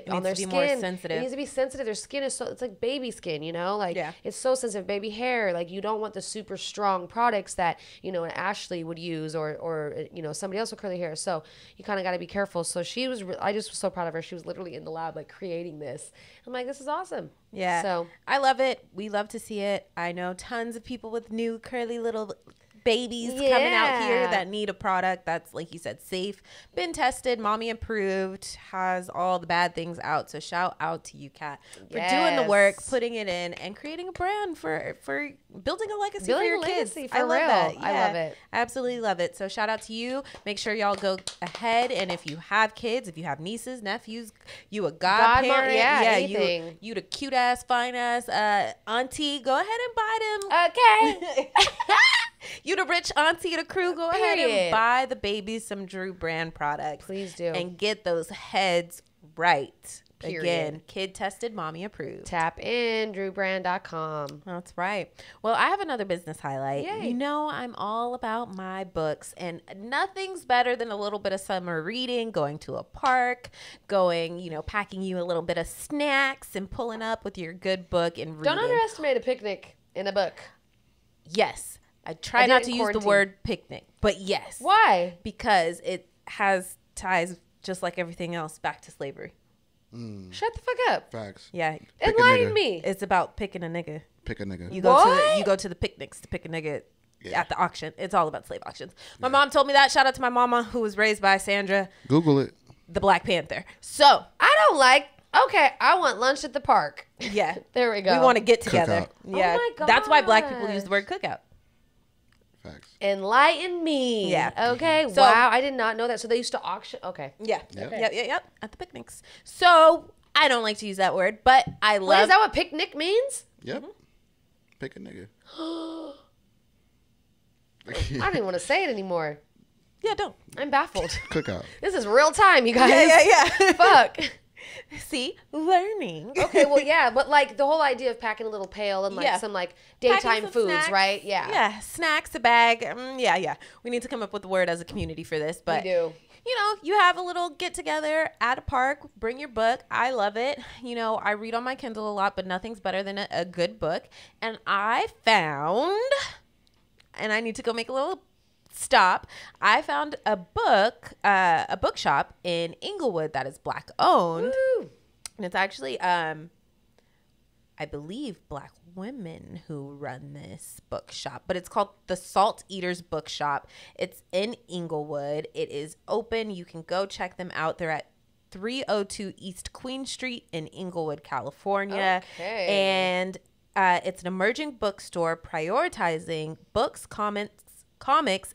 on their skin. More sensitive. It needs to be sensitive. Their skin is so, it's like baby skin, you know, like it's so sensitive. Baby hair, like you don't want the super strong products that, you know, an Ashley would use or you know, somebody else with curly hair. So you kind of got to be careful. So she was, I just was so proud of her. She was literally in the lab, like creating this. I'm like, this is awesome. Yeah. So I love it. We love to see it. I know tons of people with new curly little babies coming out here that need a product that's, like you said, safe, been tested, mommy approved, has all the bad things out. So shout out to you, Kat, for doing the work, putting it in, and creating a brand for building a legacy for your kids. I love that. Yeah. I love it. I absolutely love it. So shout out to you. Make sure y'all go ahead, and if you have kids, if you have nieces, nephews, you a godparent, you the cute ass, fine ass auntie, go ahead and buy them. Okay. You the rich auntie of the crew, go ahead and buy the babies some Drew brand products. Please do. And get those heads right. Period. Again, kid tested, mommy approved. Tap in, drewbrand.com. That's right. Well, I have another business highlight. Yay. You know, I'm all about my books, and nothing's better than a little bit of summer reading, going to a park, going, you know, packing you a little bit of snacks and pulling up with your good book and reading. Don't underestimate a picnic in a book. Yes. I try not to use the word picnic, but yes. Why? Because it has ties, just like everything else, back to slavery. Shut the fuck up. Facts. Yeah. Enlighten me. It's about picking a nigga. Pick a nigga. You go to the picnics to pick a nigga at the auction. It's all about slave auctions. My mom told me that. Shout out to my mama, who was raised by Sandra. Google it. The Black Panther. So I don't like. Okay, I want lunch at the park. Yeah. There we go. We want to get together. Cookout. Yeah. Oh my God. That's why Black people use the word cookout. Facts. Enlighten me. Yeah. Okay. So, wow. I did not know that. So they used to auction. Okay. Yeah. Yep. Okay. Yep. At the picnics. So I don't like to use that word, but I love. Wait, is that what picnic means? Yep. Pick a nigga. I don't even want to say it anymore. Yeah, don't. I'm baffled. Cookout. This is real time, you guys. Yeah. Fuck. See, learning. Okay, well, yeah, but like the whole idea of packing a little pail and like some like daytime some foods, snacks. right? Yeah. Yeah, snacks, a bag. Yeah. We need to come up with a word as a community for this, but We do. You know, you have a little get together at a park, bring your book. I love it. You know, I read on my Kindle a lot, but nothing's better than a good book. And I found, and I need to go make a little stop. I found a bookshop in Inglewood that is Black owned. Woo. And it's actually, I believe, Black women who run this bookshop, but it's called the Salt Eaters Bookshop. It's in Inglewood. It is open. You can go check them out. They're at 302 East Queen Street in Inglewood, California. Okay. And it's an emerging bookstore prioritizing books, comics,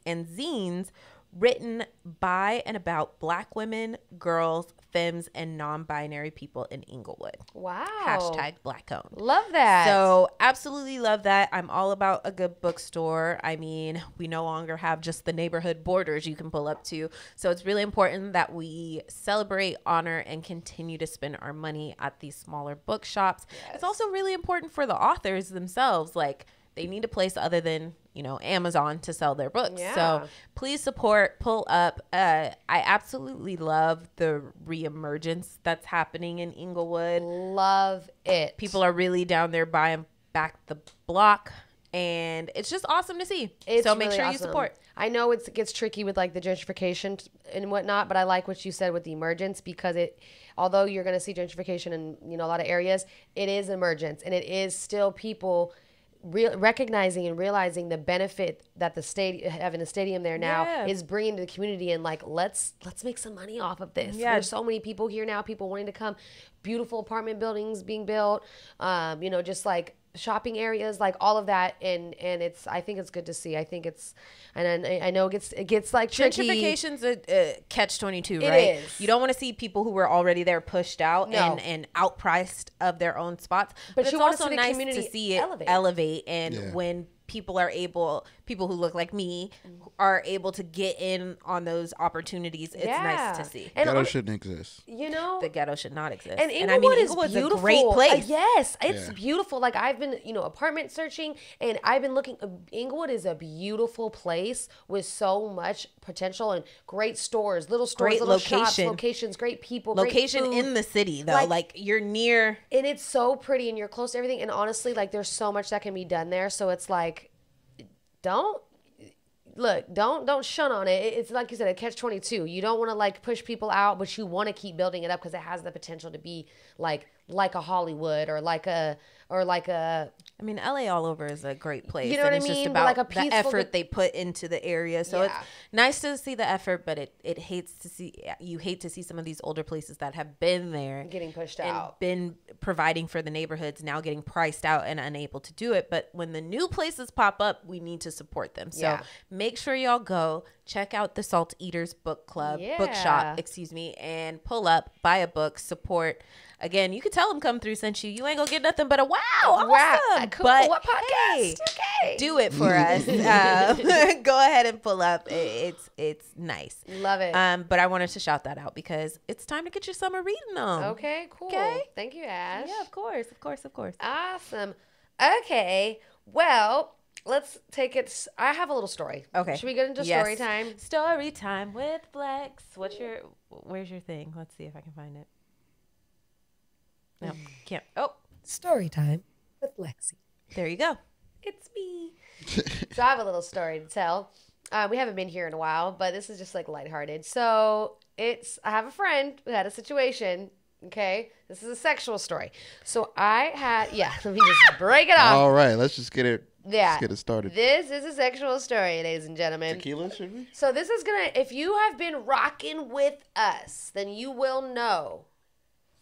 and zines written by and about Black women, girls, femmes, and non-binary people in Inglewood. Wow. Hashtag Black owned. Love that. So absolutely love that. I'm all about a good bookstore. I mean, we no longer have just the neighborhood borders you can pull up to. So it's really important that we celebrate, honor, and continue to spend our money at these smaller bookshops. Yes. It's also really important for the authors themselves. Like, they need a place other than, you know, Amazon to sell their books. Yeah. So please support, pull up. I absolutely love the reemergence that's happening in Inglewood. Love it. People are really down there buying back the block, and it's just awesome to see. So make really sure you awesome. support. I know it gets tricky with like the gentrification and whatnot, but I like what you said with the emergence, because although you're going to see gentrification in, you know, a lot of areas, it is emergence, and it is still people recognizing and realizing the benefit that the having a stadium there now is bringing to the community, and like let's make some money off of this. There's so many people here now, people wanting to come, beautiful apartment buildings being built, you know, just like shopping areas, like all of that, and I think it's good to see. I think it's, and I know it gets like tricky. Gentrification's a catch-22, right? It is. You don't want to see people who were already there pushed out and outpriced of their own spots, but it's also nice to see it elevate and when people who look like me are able to get in on those opportunities. It's nice to see. And ghetto shouldn't exist. The ghetto should not exist. And Inglewood is beautiful. A great place. Yes, it's beautiful. Like I've been, apartment searching, and I've been looking. Inglewood is a beautiful place with so much potential and great stores, little stores, great little location. shops, locations, great people, location great food. In the city though. Like you're near, and it's so pretty, and you're close to everything. And honestly, like there's so much that can be done there. So it's like, don't shun on it. It's like you said, a catch-22. You don't want to like push people out, but you want to keep building it up because it has the potential to be like a Hollywood or like a. I mean, LA all over is a great place. You know what I mean? It's just about like a the effort they put into the area. So it's nice to see the effort, but you hate to see some of these older places that have been there getting pushed and out, been providing for the neighborhoods, now getting priced out and unable to do it. But when the new places pop up, we need to support them. So make sure y'all go check out the Salt Eaters Book Club, bookshop, and pull up, buy a book, support. Again, you could tell them Come Through sent you. You ain't gonna get nothing but a wow, awesome. Cool. But what podcast? Hey, do it for us. Go ahead and pull up. It's nice. Love it. But I wanted to shout that out because it's time to get your summer reading on. Okay, cool. Okay. Thank you, Ash. Yeah, of course. Awesome. Okay, well, let's take it. I have a little story. Okay. Should we get into story time? Story time with fLexx. Where's your thing? Let's see if I can find it. No, can't. Oh, story time with Lexi. There you go. It's me. So I have a little story to tell. We haven't been here in a while, but this is just like lighthearted. So I have a friend who had a situation. Okay, this is a sexual story. So let me just break it off. All right, let's just get it. Yeah, let's get it started. This is a sexual story, ladies and gentlemen. Tequila, should we? So this is if you have been rocking with us, then you will know.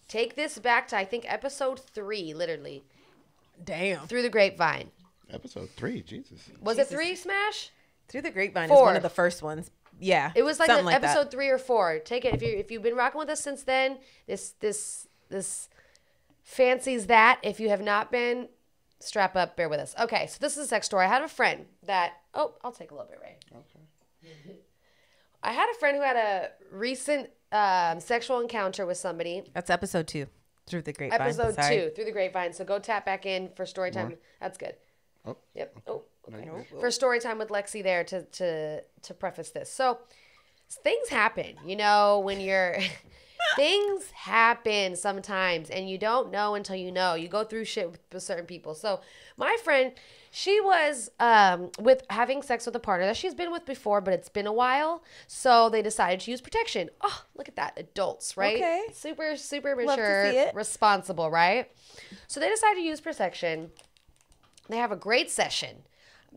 Take this back to, I think, episode 3, literally. Damn. Through the Grapevine. Episode 3, Jesus. Was it 3, Smash? Through the Grapevine 4. is one of the first ones. Yeah. It was like episode 3 or 4. Take it. If you've been rocking with us since then, this fancies that. If you have not been, strap up, bear with us. Okay, so this is a sex story. I had a friend that, I'll take a little bit, Ray. Okay. I had a friend who had a recent sexual encounter with somebody. That's episode 2, Through the Grapevine. Episode 2, Through the Grapevine. So go tap back in for story time. More? That's good. Oh. Yep. Oh, okay. No. For story time with Lexi there to preface this. So things happen, when you're things happen sometimes and you don't know until you know. You go through shit with certain people. So my friend, she was with having sex with a partner that she's been with before, but it's been a while. So they decided to use protection. Oh, look at that. Adults, right? Okay. Super, super mature, responsible, right? So they decided to use protection. They have a great session.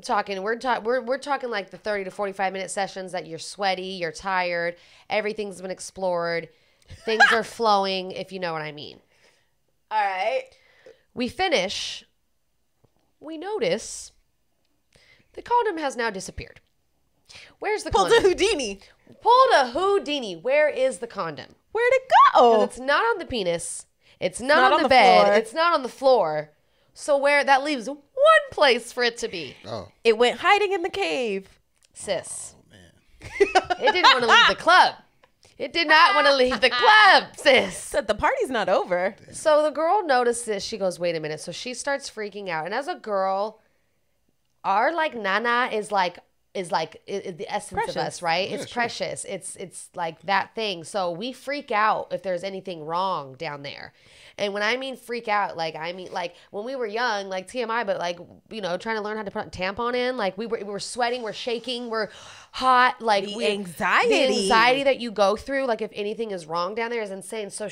We're talking like the 30 to 45 minute sessions that you're sweaty, you're tired, everything's been explored, things are flowing, if you know what I mean. All right. We finish. We notice the condom has now disappeared. Where's the condom? Pulled a Houdini. Pulled a Houdini. Where is the condom? Where'd it go? It's not on the penis. It's not on the bed. Floor. It's not on the floor. So that leaves one place for it to be. Oh. It went hiding in the cave. Sis. Oh, man. It didn't want to leave the club. It did not want to leave the club, sis. Said the party's not over. So the girl notices, she goes, wait a minute. So she starts freaking out. And as a girl, our nana is the essence of us, right? Yeah, it's precious. It's like that thing. So we freak out if there's anything wrong down there. And when I mean freak out, I mean when we were young, TMI, but trying to learn how to put a tampon in, we were sweating, we're shaking, we're hot, the anxiety that you go through, if anything is wrong down there is insane. So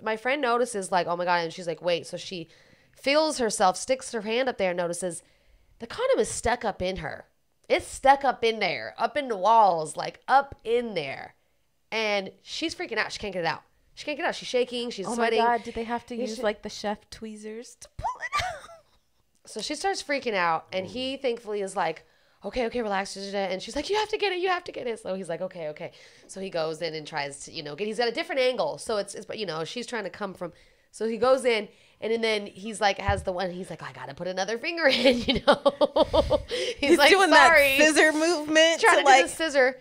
my friend notices, oh my God, and she's like, wait. So she feels herself, sticks her hand up there and notices the condom is stuck up in her. It's stuck up in there, up in the walls, up in there. And she's freaking out. She can't get it out. She can't get it out. She's shaking. She's sweating. Oh my God. Did they have to use the chef tweezers to pull it out? So she starts freaking out, and he thankfully is like, okay, relax. And she's like, you have to get it. So he's like, okay. So he goes in and tries to, he's at a different angle. So it's she's trying to come from, so he goes in, and then he's like, he's like, I got to put another finger in, he's like, doing sorry. that scissor movement. Trying to do the scissor.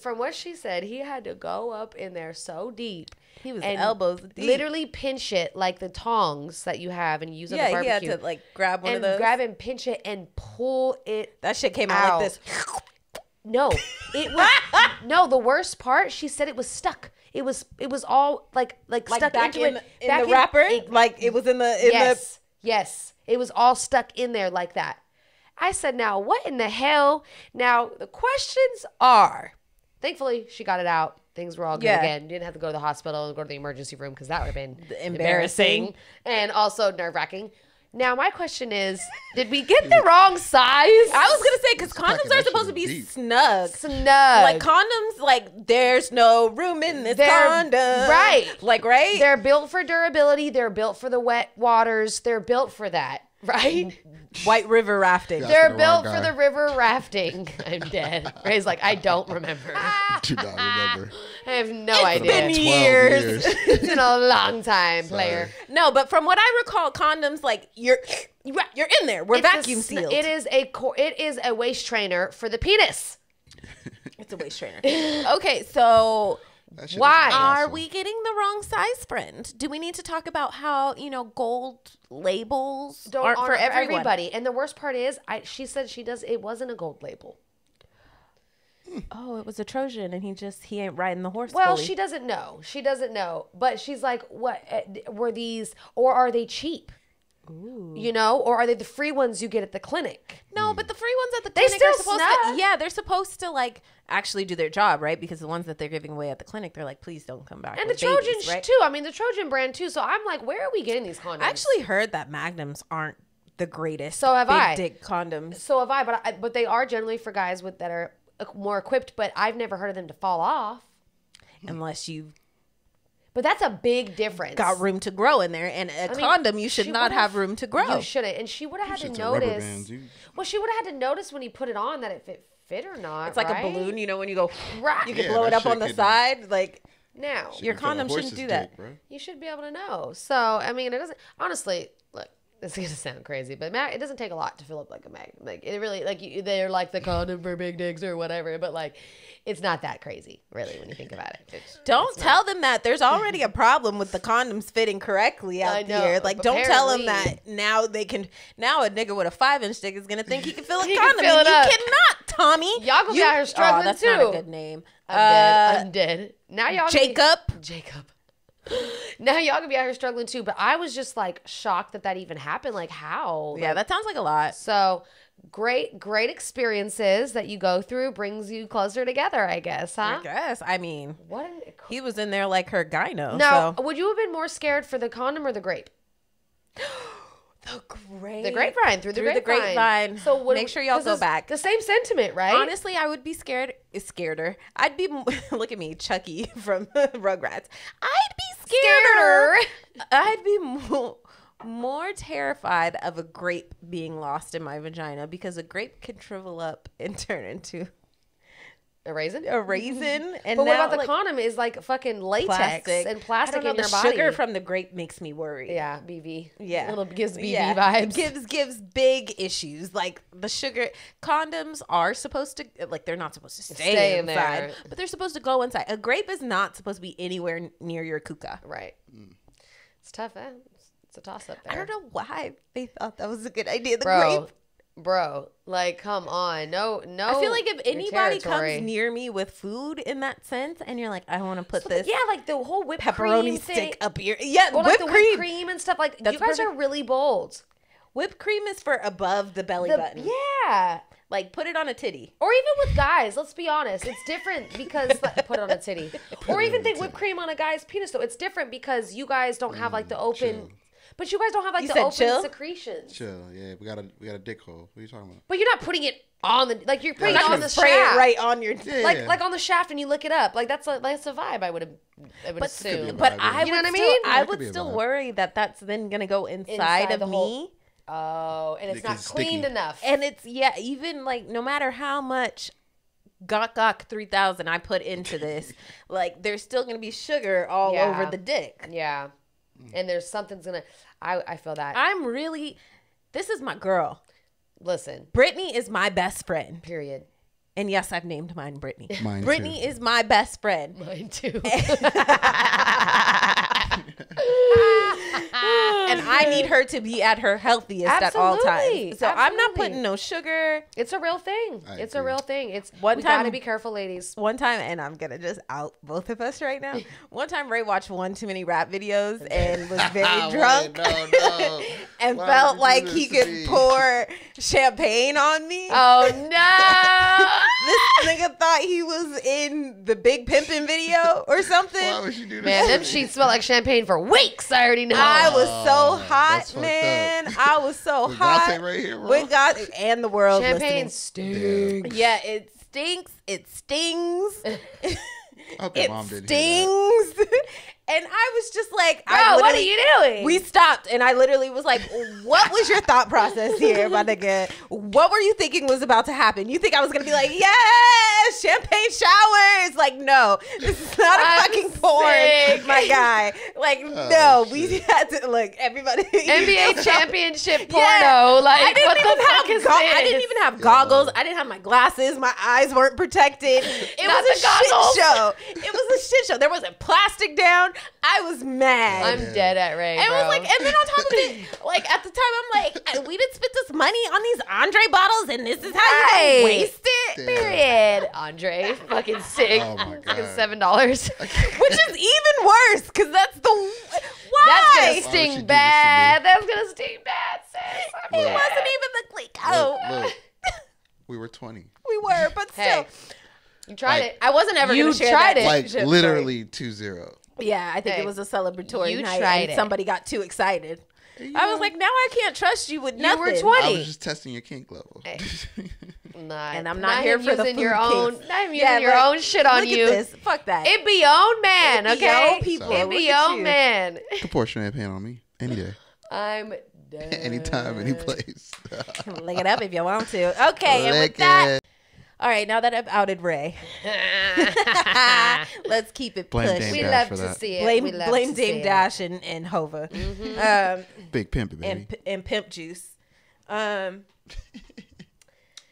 From what she said, he had to go up in there so deep. He was elbows deep. Literally pinch it like the tongs that you have and use on the barbecue. Yeah, he had to like grab one of those. Grab and pinch it and pull it. That shit came out like this. No, it was no. The worst part, she said it was stuck. It was all like stuck back into in the wrapper. Like it was in the yes. It was all stuck in there like that. I said, now what in the hell? Now the questions are. Thankfully, she got it out. Things were all good again. Didn't have to go to the hospital and go to the emergency room because that would have been embarrassing and also nerve-wracking. Now, my question is, did we get the wrong size? I was going to say, because condoms are supposed to be snug. Like, condoms, like, there's no room in this condom. Right. Like, right? They're built for durability. They're built for the wet waters. They're built for that. Right? White river rafting. They're built for the river rafting. I'm dead. Ray's like, I don't remember. Do not remember. I have no idea. It's been years. It's been a long time, player. No, but from what I recall, condoms, like, you're in there. We're vacuum sealed. It is a waist trainer for the penis. It's a waist trainer. Okay, so why are we getting the wrong size, friend? Do we need to talk about how, gold labels aren't for everybody? And the worst part is, she said it wasn't a gold label. Oh, it was a Trojan, and he ain't riding the horse. Well, fully. she doesn't know. But she's like, what were these, or are they cheap? Ooh. Or are they the free ones you get at the clinic? No, but the free ones at the clinic are supposed to, they're supposed to like actually do their job, right? Because the ones that they're giving away at the clinic, they're like, please don't come back. And the Trojans too. I mean, the Trojan brand too. So I'm like, where are we getting these condoms? I actually heard that Magnums aren't the greatest. So have I. Big dick condoms. So have I. But they are generally for guys that are more equipped. But I've never heard of them to fall off, unless you've. But that's a big difference. Got room to grow in there. And condom, you should not have room to grow. You shouldn't. And she would have had to notice. Well, she would have had to notice when he put it on that it fit or not. It's like a balloon, when you go, right. You can blow it up on the side. Like, now, your condom shouldn't do that. You should be able to know. So, I mean, it doesn't, honestly, look, this is going to sound crazy, but it doesn't take a lot to fill up like a mag. Like, it really, like, they're like the condom for big dicks or whatever, but like, it's not that crazy, really, when you think about it. Don't tell them that. There's already a problem with the condoms fitting correctly out here. Like, don't tell them that now a nigga with a 5-inch dick is going to think he can fill a condom. You cannot, Tommy. Y'all gonna be out here struggling that's too. That's not a good name. I'm dead. Now y'all Jacob. Now y'all gonna be out here struggling too. But I was just like shocked that even happened. Like how? Yeah, that sounds like a lot. So great experiences that you go through brings you closer together, I guess, huh? I guess. I mean, he was in there like her gyno. Now, would you have been more scared for the condom or the grape? The grapevine. Through the grapevine. So make sure y'all go back. The same sentiment, right? Honestly, I would be scareder. I'd be look at me, Chucky from Rugrats. I'd be scareder. I'd be more terrified of a grape being lost in my vagina because a grape can shrivel up and turn into a raisin. And but what about the condom? Is like fucking latex and plastic in your body. The sugar from the grape makes me worry. Yeah, BV. Yeah, gives BV vibes. Gives big issues. Like the sugar. Condoms are supposed to they're not supposed to stay inside, there. But they're supposed to go inside. A grape is not supposed to be anywhere near your kuka. Right. It's tough. It's a toss up there. I don't know why they thought that was a good idea. The grape. Bro, like, come on. No. I feel like if anybody comes near me with food in that sense, and you're like, I want to put this. Yeah, like the whole whipped pepperoni cream stick up here. Yeah, or like the whipped cream and stuff. Like, you guys are really bold. Whipped cream is for above the belly button. Yeah. Like, put it on a titty. Or even with guys, let's be honest. It's different because, put it on a titty. Or even think whipped cream on a guy's penis, though. It's different because you guys don't have, like, the open... Chill. But you guys don't have, like, the open secretions. Chill, yeah. We got a dick hole. What are you talking about? But you're not putting it on the... Like, you're putting it on the spray shaft. It right on your... Yeah. Like on the shaft and you lick it up. Like, that's a vibe I would assume. But I would still worry that that's then going to go inside of me. Oh, and it's not cleaned enough. And it's, even like no matter how much Gok 3000 I put into this, like there's still going to be sugar all over the dick. Yeah. And there's something's going to, I feel that. This is my girl. Listen. Brittany is my best friend. Period. And yes, I've named mine Brittany. Mine Brittany too. is my best friend. Mine too. And I need her to be at her healthiest at all times. So I'm not putting no sugar. It's a real thing. It's a real thing. We gotta be careful, ladies. One time, and I'm gonna just out both of us right now. One time, Ray watched one too many rap videos and was very drunk and felt like he could pour champagne on me. Oh no! This nigga thought he was in the Big Pimpin' video or something. Why would you do that? Man, them sheets smell like champagne for weeks. I already know. I was so hot, man. I was so hot. Right here, bro. With God and the world champagne listening. stinks. Yeah, it stinks. It stings. It stings. And I was just like, Bro, what are you doing? We stopped, and I literally was like, what was your thought process here, my nigga? What were you thinking was about to happen? You think I was going to be like, yes, champagne showers? Like, no, this is not a fucking porn, my guy. Like, no, we had to, like, everybody. NBA championship porno. Like, what the fuck is this? I didn't even have goggles. I didn't have my glasses. My eyes weren't protected. It Not was the a goggles. shit show. It was a shit show. There wasn't plastic down. I was mad. I'm dead at Ray, and bro. it was like, and then on top of it, like at the time, I'm like, we didn't spend this money on these Andre bottles, and this is how you waste it. Damn. Period. Andre, fucking sick. Oh my Fucking God. $7. Which is even worse, because that's the why. That's gonna Why would you do sting this to bad. That's gonna sting bad, sis. I'm It dead. wasn't even the click. Look, we were 20. We were, but still, Hey, you tried Like, it. I wasn't ever You going to share tried that it. Like shit literally 2-0. Yeah, I think Hey, it was a celebratory you night, tried and it. somebody got too excited. You I was know, like, now I can't trust you with You nothing. were 20. I was just testing your kink level. Hey. Not, And I'm not here him for the using food your own. kinks. Not him using your own shit on look you. At this. Fuck that. It be your own man, It be okay? your own people. It be Look your at own you. man. Could pour champagne on me any day, I'm dead. anytime, any place. Lick it up if you want to. Okay, and with that, all right, now that I've outed Ray, let's keep it Blame push. Dame We Dash love for to that. see it. Blame We love blame to Dame see it. Dash and Hova. Big pimp, baby. And Pimp Juice.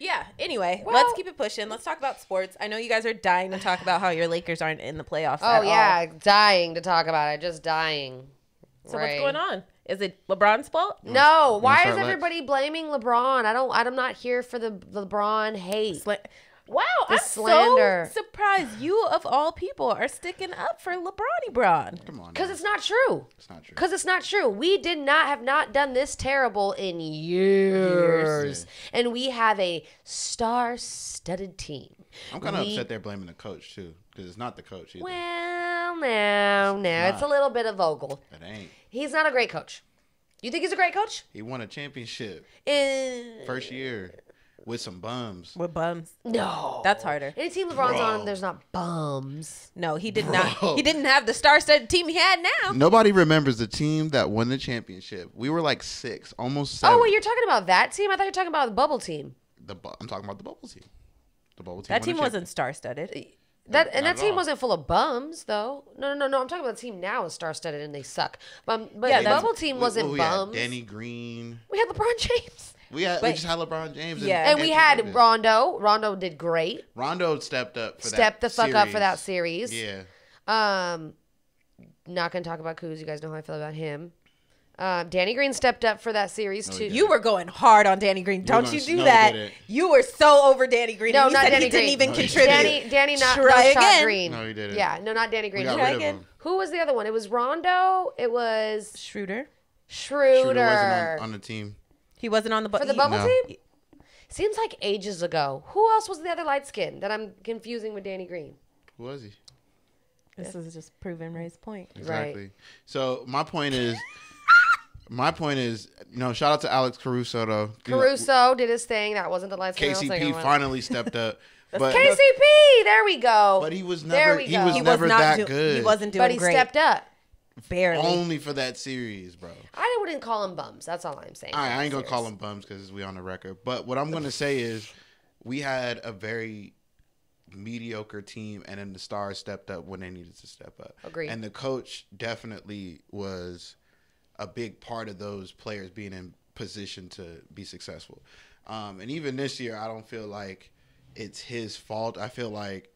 Yeah, anyway, Well- let's keep it pushing. Let's talk about sports. I know you guys are dying to talk about how your Lakers aren't in the playoffs Oh at yeah, all. dying to talk about it. Just dying. So what's going on? Is it LeBron's fault? No, why start, is Lex? everybody blaming LeBron? I'm not here for the LeBron hate. Wow, The I'm slander. so surprised you of all people are sticking up for LeBron. Come on. Because now. it's not true. It's not true. Because it's not true. We have not done this terrible in years. And we have a star-studded team. I'm kind of upset they're blaming the coach too, because it's not the coach either. Well, no. It's a little bit of Vogel. It ain't. He's not a great coach. You think he's a great coach? He won a championship Uh, first year with some bums. With bums. no. That's harder. Any team LeBron's on, there's not bums. No, he did not. He didn't have the star-studded team he had now. Nobody remembers the team that won the championship. We were like 6, almost 7. Oh, wait, you're talking about that team? I thought you were talking about the bubble team. I'm talking about the bubble team. The bubble team. That won team the wasn't star-studded. That Not at team all. wasn't full of bums though. No. I'm talking about the team now is star-studded and they suck. But Yeah, the that's- bubble team wasn't we bums. Had Danny Green. We had LeBron James. We just had LeBron James. Yeah. And we Anthony had Davis. Rondo. Rondo did great. Rondo stepped up for Stepped that the fuck up for that series. series. Yeah. Not gonna talk about Kuz. You guys know how I feel about him. Danny Green stepped up for that series No, he too. didn't. You were going hard on Danny Green. Don't gonna- you do no, he that. didn't. You were so over Danny Green. No, and you not said Danny he didn't Green. even No, he contribute. Danny not Try shot again. Green. No, he didn't. Yeah, no, not Danny We Green. got Try rid of again. him. Who was the other one? It was Rondo. It was Schroeder. Schroeder. Schroeder wasn't on the team. He wasn't on the For the bubble No. team? Seems like ages ago. Who else was the other light skin that I'm confusing with Danny Green? Who was he? This is just proving Ray's point. Exactly. So my point is, shout out to Alex Caruso though. Caruso did his thing. That wasn't the light skin. I was thinking KCP about. finally stepped up. But KCP. There we go. But he was There never we he go. was He never that He good. wasn't doing But he great. stepped up. Barely. Only for that series, bro. I wouldn't call them bums. That's all I'm saying. I ain't going to call them bums because we on the record. But what I'm going to say is we had a very mediocre team, and then the stars stepped up when they needed to step up. Agreed. And the coach definitely was a big part of those players being in position to be successful. And even this year, I don't feel like it's his fault. I feel like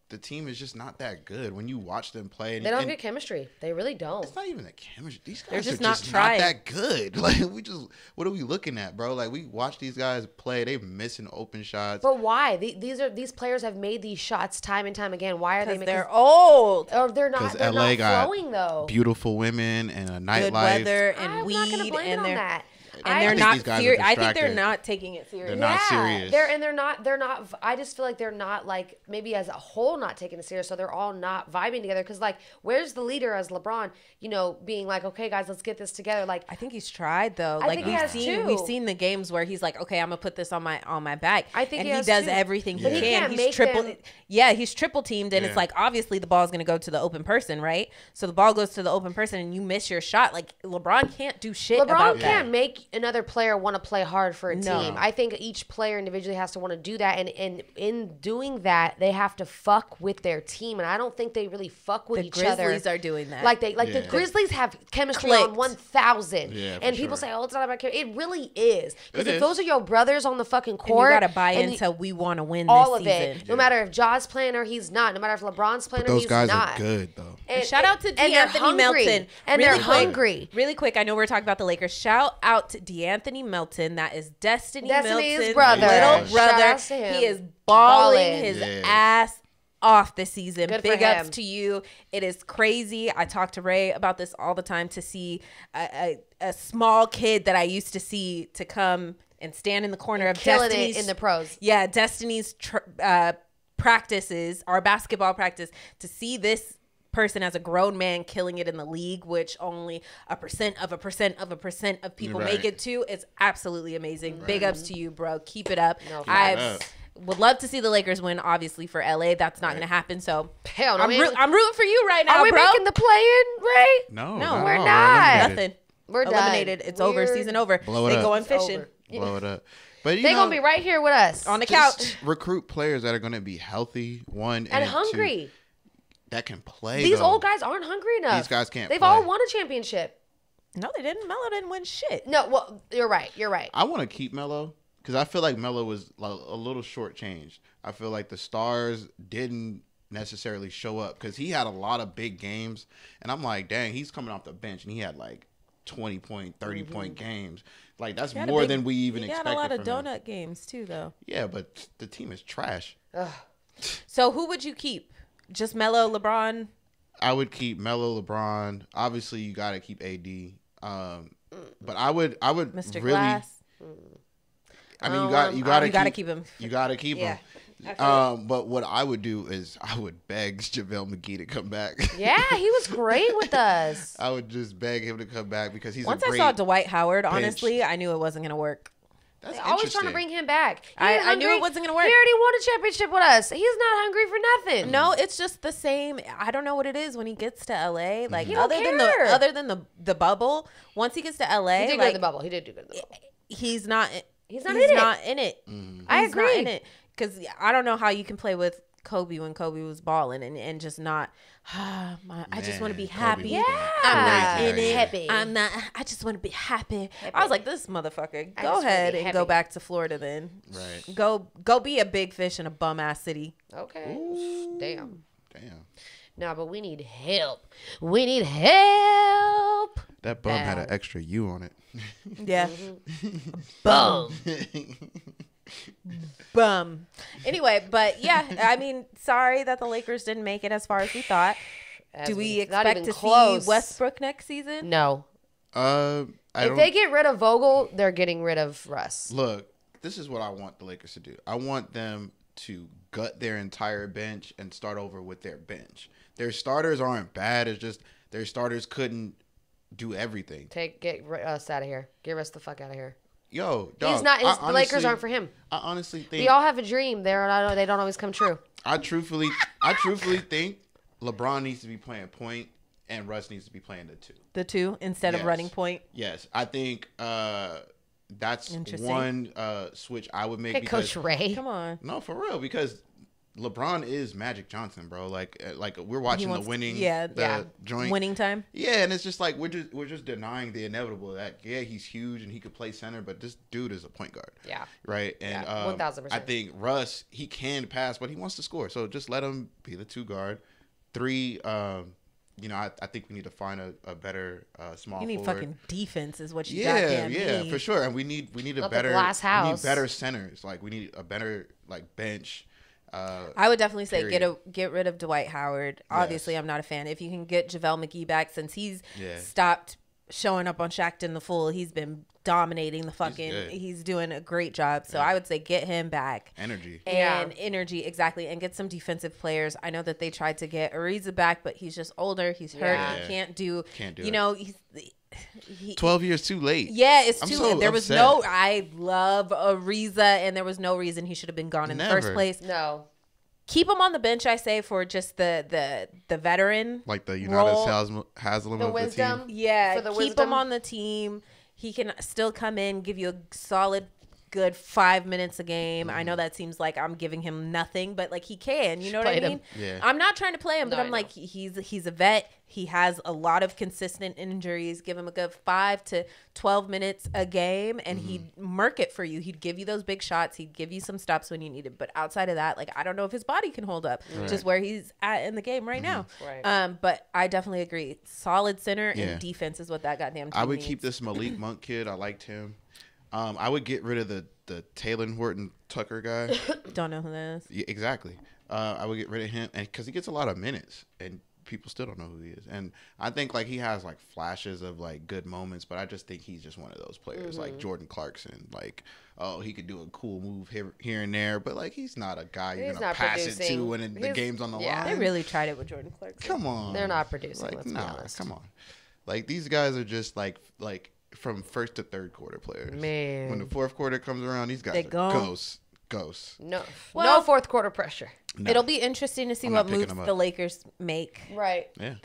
the team is just not that good. When you watch them play, they don't get chemistry. They really don't. It's not even the chemistry. These guys They're are just not trying. that good. Like what are we looking at, bro? Like we watch these guys play. They're missing open shots. But why? These players have made these shots time and time again. Why are they? They're old. Or they're not. They're LA not flowing though. Beautiful women and a nightlife. Good weather and I'm weed, not gonna blame it on that. And they're not serious. I think they're distracted. not taking it serious. They're not serious. They're not. I just feel like they're not, like, maybe as a whole not taking it serious. So they're all not vibing together. Because, like, where's the leader as LeBron? You know, being like, okay, guys, let's get this together. Like, I think he's tried though. I Like think he has too. we've seen the games where he's like, okay, I'm gonna put this on my back. I think and he does too. everything But he he can. can't He's make triple. them- Yeah, he's triple teamed, and Yeah. it's like obviously the ball's gonna go to the open person, right? So the ball goes to the open person, and you miss your shot. Like LeBron can't do shit about LeBron that. can't make another player want to play hard for a No. team. I think each player individually has to want to do that, and in doing that, they have to fuck with their team, and I don't think they really fuck with The each other. Grizzlies are doing that. Like the Yeah. Grizzlies have chemistry Clicked. on 1,000. Yeah, for and people sure. say, "Oh, it's not about chemistry." It really is. Because It if is. those are your brothers on the fucking And court, you gotta buy and into we want to win all this of season. it. No matter if Ja's playing or he's not. No matter if LeBron's playing But or those he's guys not. are good though. And Shout out to and they're D'Anthony hungry. Melton. And Really they're quick. hungry. Really quick, I know we're talking about the Lakers. Shout out to D'Anthony Melton. That is Destiny's Brother. little brother. Shout out to him. He is balling Ballin'. his Yeah. ass off this season. Good Big for ups him. to you. It is crazy. I talk to Ray about this all the time, to see a small kid that I used to see to come and stand in the corner of Killing Destiny's it in the pros. Yeah, Destiny's practices, our basketball practice, to see this person as a grown man killing it in the league, which only a percent of people Right. make it to. It's absolutely amazing. Big ups to you, bro. Keep it up. No, I up. would love to see the Lakers win, obviously, for LA. That's not going to happen. So Hell no. I'm rooting for you right now, Are we bro. making the play-in, Ray? No, No, we're we're not. eliminated. Nothing. We're done. Eliminated. It's over. We're- Season over. Blow it They up. going It's fishing over. Blow it up. But you They're know, going to be right here with us. on the just couch. recruit players that are going to be healthy, one, and two, hungry. that can play. These though. old guys aren't hungry enough. These guys can't They've play. all won a championship. No, they didn't. Melo didn't win shit. No, well, you're right. You're right. I want to keep Melo because I feel like Melo was a little shortchanged. I feel like the stars didn't necessarily show up because he had a lot of big games, and I'm like, dang, he's coming off the bench and he had like 20-point, 30-point games. Like that's He had a more big- than we even He expected. got a lot of from him. donut games too, though. Yeah, but the team is trash. So who would you keep? Just Melo, LeBron? I would keep Melo, LeBron. Obviously, you got to keep AD. But I would Mr. really. Glass? I mean, you got you gotta keep him. You got to keep Yeah. him. I feel But what I would do is I would beg JaVale McGee to come back. Yeah, he was great with us. I would just beg him to come back because he's Once a I great saw Dwight Howard, bench. honestly, I knew it wasn't going to work. That's They're always trying to interesting. bring him back. He I ain't knew hungry. it wasn't gonna work. He already won a championship with us. He's not hungry for nothing. No, it's just the same. I don't know what it is when he gets to LA. Like He don't other care. than the bubble, once he gets to LA, He did good like in the bubble. He did do good in the bubble. he's not He's not in it. not in it. I He's not agree. in it. Because I don't know how you can play with Kobe when Kobe was balling and just not. I just want to be Man, Kobe happy. was Yeah. I'm not crazy in that it. year. Happy. I'm not. I just want to be happy. Happy. I was like, this motherfucker. I Go just wanna ahead be and go happy. back to Florida then. Right. Go be a big fish in a bum ass city. Okay. Damn. Damn. No, but we need help. We need help. That bum had an Bad. extra U on it. Yeah. Boom. Bum. Anyway, but yeah, I mean, sorry that the Lakers didn't make it as far as we thought. Do we Not expect even to close. see Westbrook next season? No. I If don't they get rid of Vogel, they're getting rid of Russ. look. This is what I want the Lakers to do. I want them to gut their entire bench and start over with their bench. Their starters aren't bad. It's just their starters couldn't do everything. Get Russ out of here. Get Russ the fuck out of here. Yo, dog, He's not. I The Lakers honestly- aren't for him. I honestly think We all have a dream. They don't always come true. I truthfully think LeBron needs to be playing point and Russ needs to be playing the 2. The 2 instead of running point. Yes, I think that's one switch I would make. Hey, because, Coach Ray, come on, no, for real, because LeBron is Magic Johnson, bro. Like we're watching the winning, joint winning time. Yeah, and it's just like we're just denying the inevitable that he's huge and he could play center, but this dude is a point guard. Yeah. Right. And 1000%. I think Russ, he can pass, but he wants to score, so just let him be the 2 guard. 3. I think we need to find a better small. You need forward. Fucking defense is what you need. For sure. And we need a better glass house. We need better centers. Like we need a better bench. I would definitely say get rid of Dwight Howard. Obviously, I'm not a fan. If you can get JaVale McGee back, since he's stopped showing up on Shaqtin' the Fool, he's been dominating the fucking. He's doing a great job. So I would say get him back. Energy exactly, and get some defensive players. I know that they tried to get Ariza back, but he's just older. He's hurt. He can't do. He's 12 years too late. Yeah, it's too late. There was I love Ariza, and there was no reason he should have been gone in the first place. No. Keep him on the bench, I say, for just the veteran, like the United Haslam of the team. Yeah, keep him on the team. He can still come in, give you a solid, good 5 minutes a game. I know that seems like I'm giving him nothing, but like he can. You know what I mean? Yeah. I'm not trying to play him, but I'm like he's a vet. He has a lot of consistent injuries. Give him a good 5 to 12 minutes a game, and he'd murk it for you. He'd give you those big shots. He'd give you some stops when you need it. But outside of that, like I don't know if his body can hold up just where he's at in the game right now. Right. But I definitely agree. Solid center and defense is what that goddamn team I would needs. keep this Malik Monk kid. I liked him. I would get rid of the Taylor Horton Tucker guy. Don't know who that is. Yeah, exactly. I would get rid of him, and because he gets a lot of minutes, and people still don't know who he is. And I think like he has like flashes of like good moments, but I just think he's just one of those players like Jordan Clarkson. Like, oh, he could do a cool move here and there, but like he's not a guy you're gonna pass it to when the game's on the line. They really tried it with Jordan Clarkson. Come on, they're not producing. Like, let's be honest. Come on. Like these guys are just like from first to third quarter players. Man, when the fourth quarter comes around, these guys are ghosts. No, no fourth quarter pressure. No. It'll be interesting to see what moves the Lakers make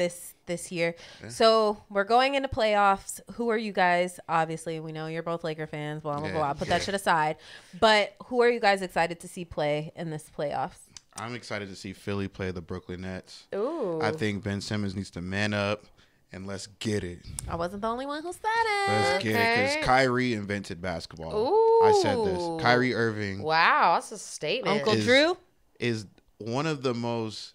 this year. Yeah. So we're going into playoffs. Who are you guys? Obviously, we know you're both Laker fans. Well, I'll put that shit aside. But who are you guys excited to see play in this playoffs? I'm excited to see Philly play the Brooklyn Nets. Ooh. I think Ben Simmons needs to man up. And let's get it. I wasn't the only one who said it. Let's get it, because Kyrie invented basketball. Ooh. I said this. Kyrie Irving. Wow, that's a statement. Uncle Drew is one of the most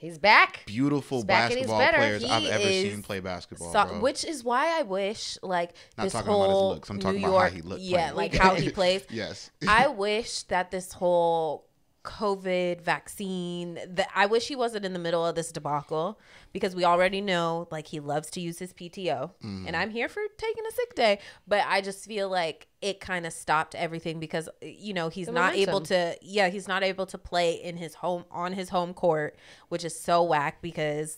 beautiful basketball players I've ever seen play basketball. Bro. Which is why I wish like not this talking whole about his looks. I'm talking about how he looked. Yeah, like how he plays. Yes. I wish that this whole COVID vaccine, I wish he wasn't in the middle of this debacle, because we already know like he loves to use his PTO, and I'm here for taking a sick day, but I just feel like it kind of stopped everything because he's not able to play in his home on his home court, which is so whack because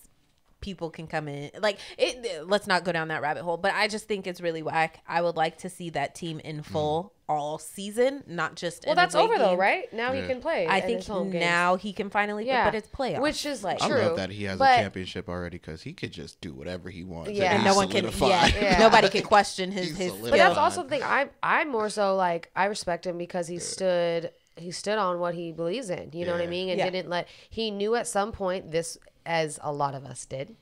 people can come in like it. Let's not go down that rabbit hole, but I just think it's really whack. I would like to see that team in full all season, not just that's over though, right? Now he can play. I think now he can finally but it's playoffs, which is like true. I love that he has a championship already, because he could just do whatever he wants. And no one can nobody can question his but that's also the thing. I'm more so like I respect him because he stood on what he believes in, you know what I mean, and he knew at some point this, as a lot of us did,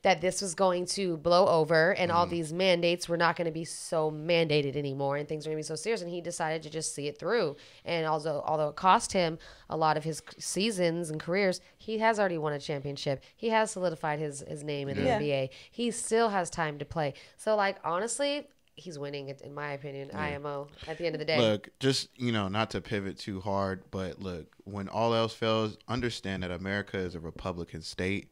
that this was going to blow over and all these mandates were not going to be so mandated anymore and things were going to be so serious, and he decided to just see it through. And although it cost him a lot of his seasons and careers, he has already won a championship. He has solidified his name in the NBA. He still has time to play. So like honestly, he's winning it, in my opinion. IMO at the end of the day. Look, just not to pivot too hard, but look, when all else fails, understand that America is a Republican state,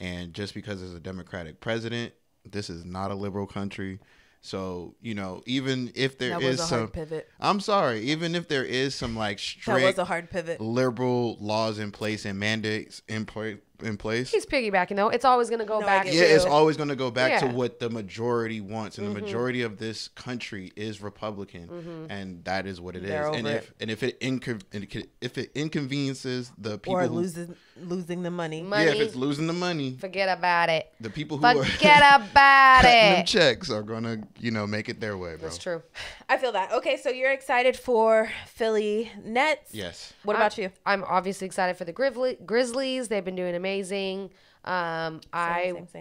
and just because there's a Democratic president, this is not a liberal country. So even if there is some hard pivot. I'm sorry, even if there is some like strict that was a hard pivot liberal laws in place and mandates in place, in place. He's piggybacking though. It's always going to go back. Yeah, it's always going to go back to Yeah. what the majority wants, and the majority of this country is Republican, and that is what it is. And if it inconveniences the people or losing the money. yeah, if it's losing the money, forget about it. the people who are Forget about cutting them it. checks are gonna, make it their way, bro. That's true. I feel that. Okay, so you're excited for Philly Nets. Yes. What about you? I'm obviously excited for the Grizzlies. They've been doing amazing. Same.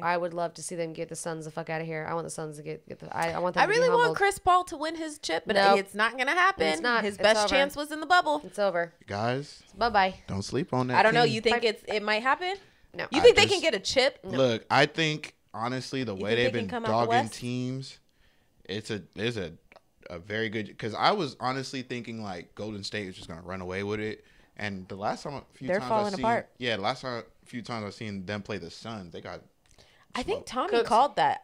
I would love to see them get the Suns the fuck out of here. I want the Suns to get the. I want them. I really to be want humbled. Chris Paul to win his chip, but Nope. it's not gonna happen. It's not. His It's best over. chance was in the bubble. It's over. Guys, Bye bye. don't sleep on that. I don't know. team. You think it might happen? No. You think I they can just- get a chip? Look, I think honestly, the way think they've they been can come out the dogging West? teams, it's a very good. Because I was honestly thinking like Golden State was just gonna run away with it. And the last time, They're falling apart. Yeah, the last time, a few times I've seen them play the Suns, they got. I think Tommy Cooks. called that.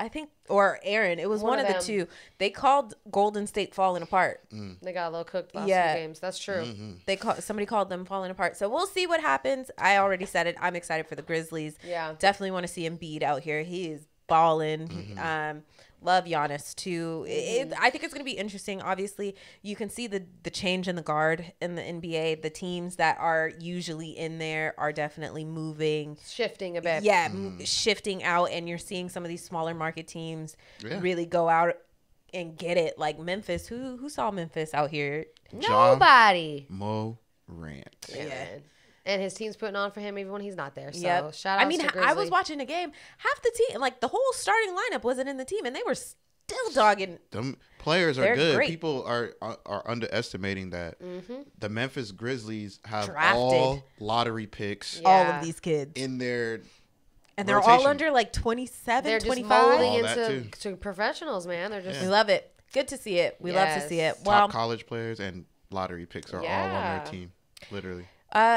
Or Aaron. It was one of the them. two. They called Golden State falling apart. They got a little cooked last Yeah. few games. That's true. Somebody called them falling apart. So we'll see what happens. I already said it. I'm excited for the Grizzlies. Yeah. Definitely want to see Embiid out here. He is balling. Love Giannis too. I think it's going to be interesting. Obviously, you can see the change in the guard in the NBA. The teams that are usually in there are definitely moving. Shifting a bit. Yeah, shifting out, and you're seeing some of these smaller market teams Yeah. really go out and get it. Like Memphis. Who saw Memphis out here? Nobody. Morant. Yeah. Man. And his team's putting on for him even when he's not there. So Yep. shout out to Grizzly. I was watching a game. Half the team, like the whole starting lineup wasn't in the team, and they were still dogging. Them players are They're good. great. People are underestimating that. The Memphis Grizzlies have Drafted. all lottery picks Yeah. All of these kids. in their And they're all rotation. under like 27, They're just 25. molding All that into to professionals, man. They're just We love it. Good to see it. We love to see it. Yes. Well, top college players and lottery picks are all on Yeah. their team, literally.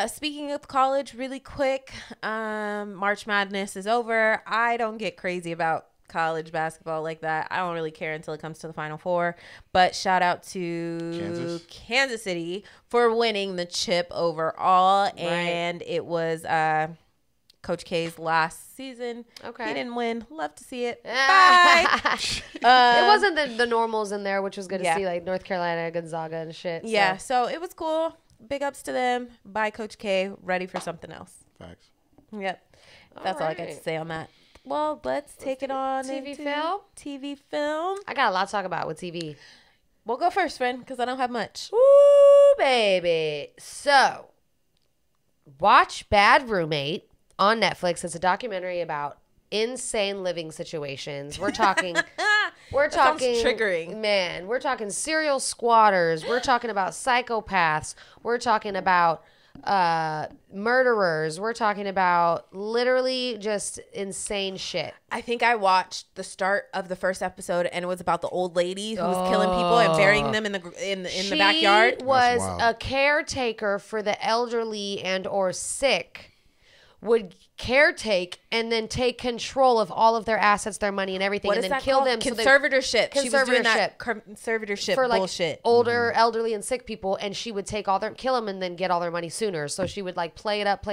speaking of college, really quick, March Madness is over. I don't get crazy about college basketball like that. I don't really care until it comes to the Final Four. But shout out to Kansas City for winning the chip overall. And it was Coach K's last season. Okay. He didn't win. Love to see it. Bye. Bye. It wasn't the normals in there, which was good to Yeah. see, like North Carolina, Gonzaga, and shit. Yeah, so it was cool. Big ups to them. Bye, Coach K. Ready for something else. Facts. Yep. That's all I got to say on that. Well, let's take it on TV into film? TV film. I got a lot to talk about with TV. We'll go first, friend, because I don't have much. Ooh, baby. So, watch Bad Roommate on Netflix. It's a documentary about insane living situations. We're talking sounds triggering. Man, we're talking serial squatters. We're talking about psychopaths. We're talking about murderers. We're talking about literally just insane shit. I think I watched the start of the first episode, and it was about the old lady who was killing people and burying them in the backyard. She was wild. a caretaker for the elderly and or sick. Would caretake and then take control of all of their assets, their money, and everything, What and is then that kill called? them. Conservatorship. She was doing that Conservatorship. conservatorship For like bullshit. older, elderly, and sick people, and she would take all their, kill them, and then get all their money sooner. So she would like play it up.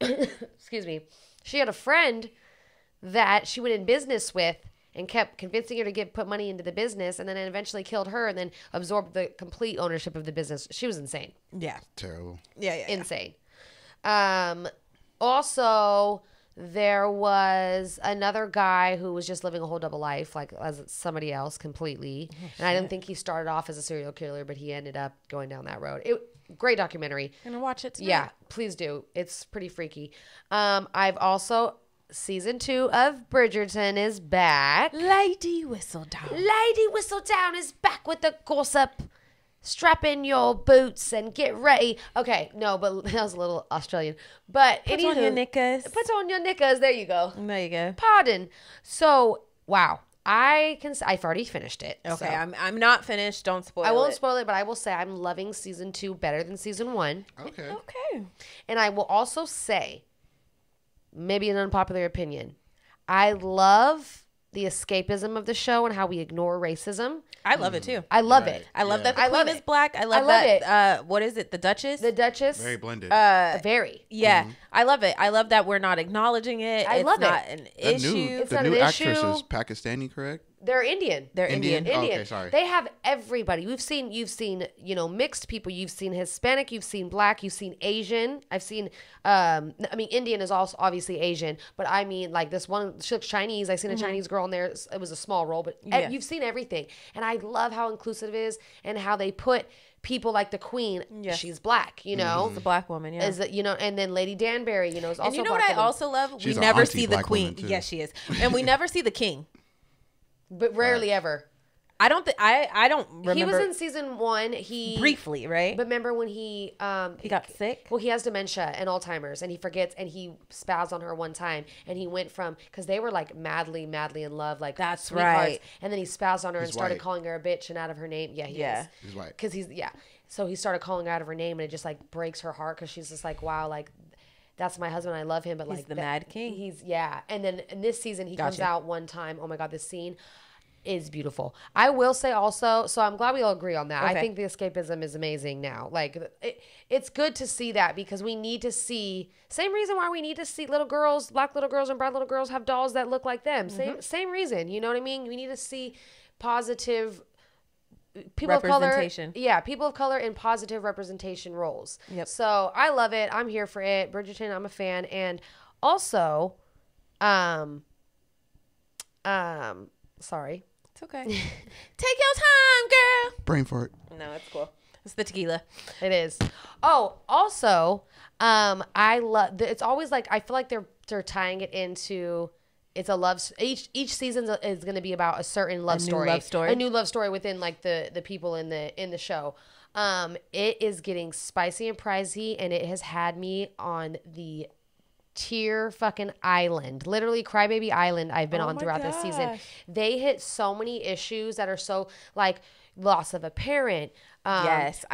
Excuse me. She had a friend that she went in business with and kept convincing her to put money into the business, and then eventually killed her and then absorbed the complete ownership of the business. She was insane. Yeah. Terrible. Yeah. Insane. Also, there was another guy who was just living a whole double life, like as somebody else completely. And I didn't think he started off as a serial killer, but he ended up going down that road. Great documentary. I'm gonna watch it tonight. Yeah, please do. It's pretty freaky. I've also season 2 of Bridgerton is back. Lady Whistledown. Lady Whistledown is back with the gossip. Strap in your boots and get ready. Okay, no, but that was a little Australian. But Put on your knickers. Put on your knickers. There you go. There you go. Pardon. So, wow. I've already finished it. Okay, so. I'm not finished. Don't spoil it. I won't spoil it, but I will say I'm loving season 2 better than season 1. Okay. Okay. And I will also say, maybe an unpopular opinion, I love the escapism of the show and how we ignore racism. I love it too. I love it. I love that the queen is black. I love that. What is it? The Duchess? The Duchess. Very blended. Very. Yeah. I love it. I love that we're not acknowledging it. I love it. It's not an issue. The new actress is Pakistani, correct? They're Indian. They're Indian. Oh, okay, sorry. They have everybody. You've seen, mixed people. You've seen Hispanic. You've seen Black. You've seen Asian. I've seen, Indian is also obviously Asian, but I mean, like this one, she looks Chinese. I've seen a Chinese girl in there. It was a small role, but you've seen everything. And I love how inclusive it is and how they put people like the queen. Yes. She's Black, She's a Black woman, yeah. Is that, and then Lady Danbury, is also and you know Black what I also love? She's we never auntie see the Black queen. Yes, she is. And we never see the king. But rarely ever. I don't remember. He was in season 1. He briefly, right? But remember when he got sick? Well, he has dementia and Alzheimer's, and he forgets, and he spoused on her one time, and he went from, because they were like madly in love, like that's sweethearts, right. And then he spoused on her and started white. calling her a bitch and out of her name. Yeah, he is. He's white. Because so he started calling her out of her name, and it just like breaks her heart because she's just like, wow, like that's my husband. I love him, but he's like the Mad King. And then in this season he comes out one time. Oh my God, this scene is beautiful. I will say also, so I'm glad we all agree on that. Okay. I think the escapism is amazing now. Like it's good to see that because we need to see, same reason why we need to see little girls, Black little girls and brown little girls have dolls that look like them. Same reason, you know what I mean? We need to see positive people of color. Yeah, people of color in positive representation roles. Yep. So I love it. I'm here for it. Bridgerton, I'm a fan. And also, sorry. It's okay. Take your time, girl. Brain fart. No, it's cool. It's the tequila. It is. Oh, also, I love. It's always like I feel like they're tying it into. It's a love. Each season is going to be about a certain love story. A new love story within like the people in the show. It is getting spicy and pricey, and it has had me on the tear fucking island, literally crybaby island I've been on throughout this season. They hit so many issues that are so like loss of a parent. Yes,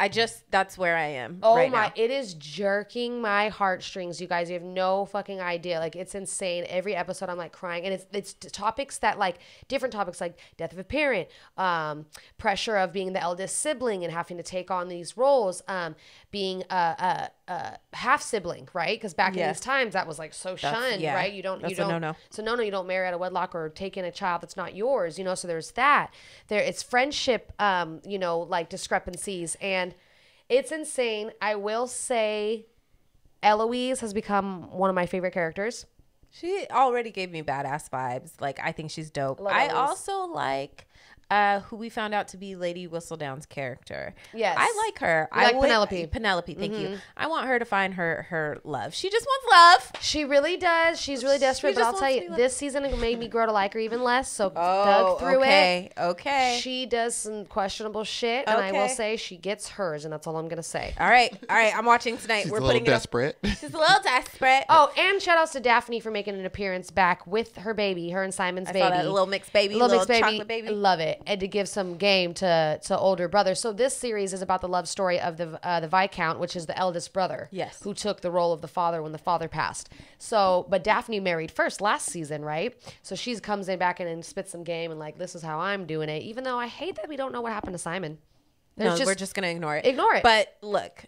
that's where I am. Oh right my, now. It is jerking my heartstrings, you guys. You have no fucking idea. Like it's insane. Every episode I'm like crying, and it's topics that like different topics like death of a parent, pressure of being the eldest sibling and having to take on these roles, being a half sibling, right? Because back in these times that was like so shunned, right? You don't marry out of wedlock or take in a child that's not yours, so there's that. It's friendship, like discrepancies, and it's insane. I will say Eloise has become one of my favorite characters. She already gave me badass vibes. Like, I think she's dope. I also like who we found out to be Lady Whistledown's character. Yes. I like her. I like Penelope. Penelope, thank you. I want her to find her love. She just wants love. She really does. She's really desperate, but I'll tell you, this season made me grow to like her even less, so dug through it. Okay. She does some questionable shit, and I will say she gets hers, and that's all I'm going to say. All right. I'm watching tonight. She's a little desperate. She's a little desperate. Oh, and shout outs to Daphne for making an appearance back with her baby, her and Simon's baby. Saw that little mixed baby, little chocolate baby. I love it. And to give some game to older brothers. So this series is about the love story of the Viscount, which is the eldest brother. Yes. Who took the role of the father when the father passed. So, but Daphne married first last season, right? So she comes in back in and spits some game and like, this is how I'm doing it. Even though I hate that we don't know what happened to Simon. We're just going to ignore it. Ignore it. But look,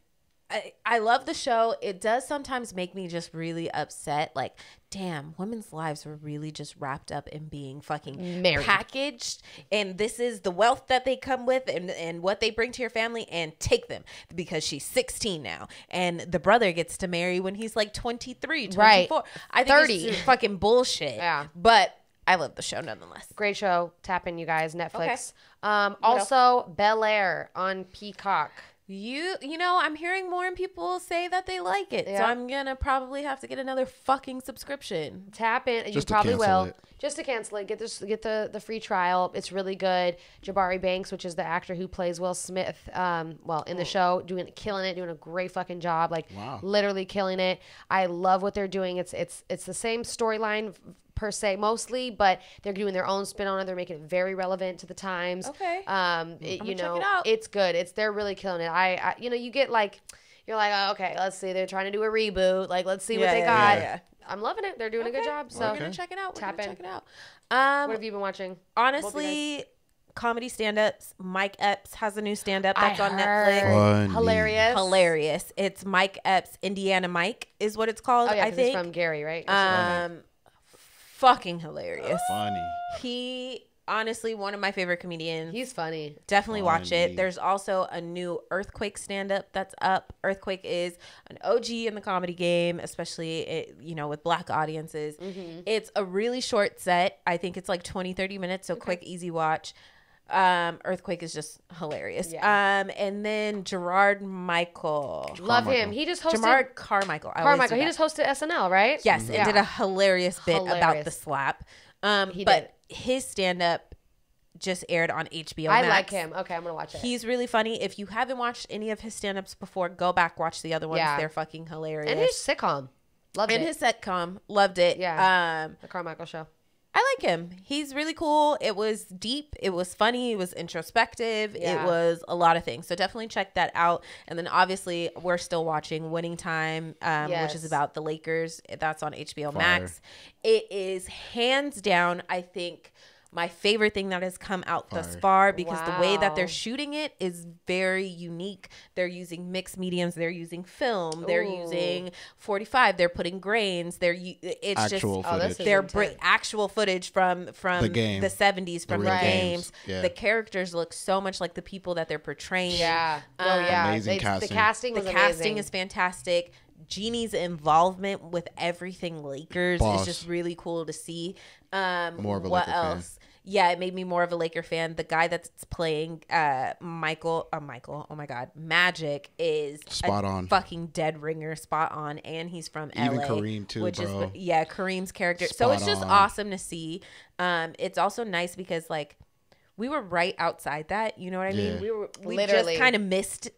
I love the show. It does sometimes make me just really upset. Like, damn, women's lives were really just wrapped up in being fucking married, packaged. And this is the wealth that they come with and what they bring to your family, and take them because she's 16 now. And the brother gets to marry when he's like 23, 24. Right. I think 30. It's fucking bullshit. Yeah. But I love the show nonetheless. Great show. Tap in, you guys. Netflix. Okay. Also, Bel Air on Peacock. You know, I'm hearing more people say that they like it. Yeah. So I'm going to probably have to get another fucking subscription. Tap in. You probably will. Just to cancel it. Get the free trial. It's really good. Jabari Banks, which is the actor who plays Will Smith, in the show, killing it, doing a great fucking job. Like, literally killing it. I love what they're doing. It's the same storyline per se mostly, but they're doing their own spin on it. They're making it very relevant to the times. Okay. Check it out. It's good. They're really killing it. I you get like, You're like, oh, okay, let's see. They're trying to do a reboot. Like, let's see what they got. Yeah. I'm loving it. They're doing a good job. So we're gonna check it out. Tap in. Check it out. What have you been watching? Honestly, comedy stand-ups. Mike Epps has a new stand-up that's on Netflix. Funny. Hilarious. It's Mike Epps, Indiana Mike is what it's called. Oh yeah, I think it's from Gary, right? Fucking hilarious. Funny. He honestly one of my favorite comedians. He's funny. Definitely watch it. There's also a new Earthquake stand-up that's up. Earthquake is an OG in the comedy game, especially with black audiences. It's a really short set. I think it's like 20-30 minutes, so quick, easy watch. Earthquake is just hilarious. And then Gerard Michael. Love him. He just hosted Gerard Carmichael. He just hosted SNL, right? Yes, and did a hilarious bit about the slap. But his stand-up just aired on HBO Max. I like him. Okay, I'm gonna watch it. He's really funny. If you haven't watched any of his stand-ups before, go back, watch the other ones. They're fucking hilarious. And his sitcom. Loved it. And his sitcom. Loved it. Yeah. The Carmichael Show. I like him. He's really cool. It was deep. It was funny. It was introspective. It was a lot of things. So definitely check that out. And then obviously we're still watching Winning Time, which is about the Lakers. That's on HBO Max. It is hands down, I think, my favorite thing that has come out thus far, because the way that they're shooting it is very unique. They're using mixed mediums. They're using film. They're using 45. They're putting grains. It's actual footage. They're actual footage from the 70s, from the games. Yeah. The characters look so much like the people that they're portraying. Yeah. Amazing casting. The casting was amazing. Casting is fantastic. Jeannie's involvement with everything Lakers is just really cool to see. More of a what Laker else? fan. Yeah, it made me more of a Laker fan. The guy that's playing Michael, oh my God, Magic is spot on, fucking dead ringer, spot on, and he's from LA. Even Kareem too, which bro. Kareem's character. Spot so it's just on. awesome to see. It's also nice because we were right outside that. You know what I mean? We literally just kind of missed.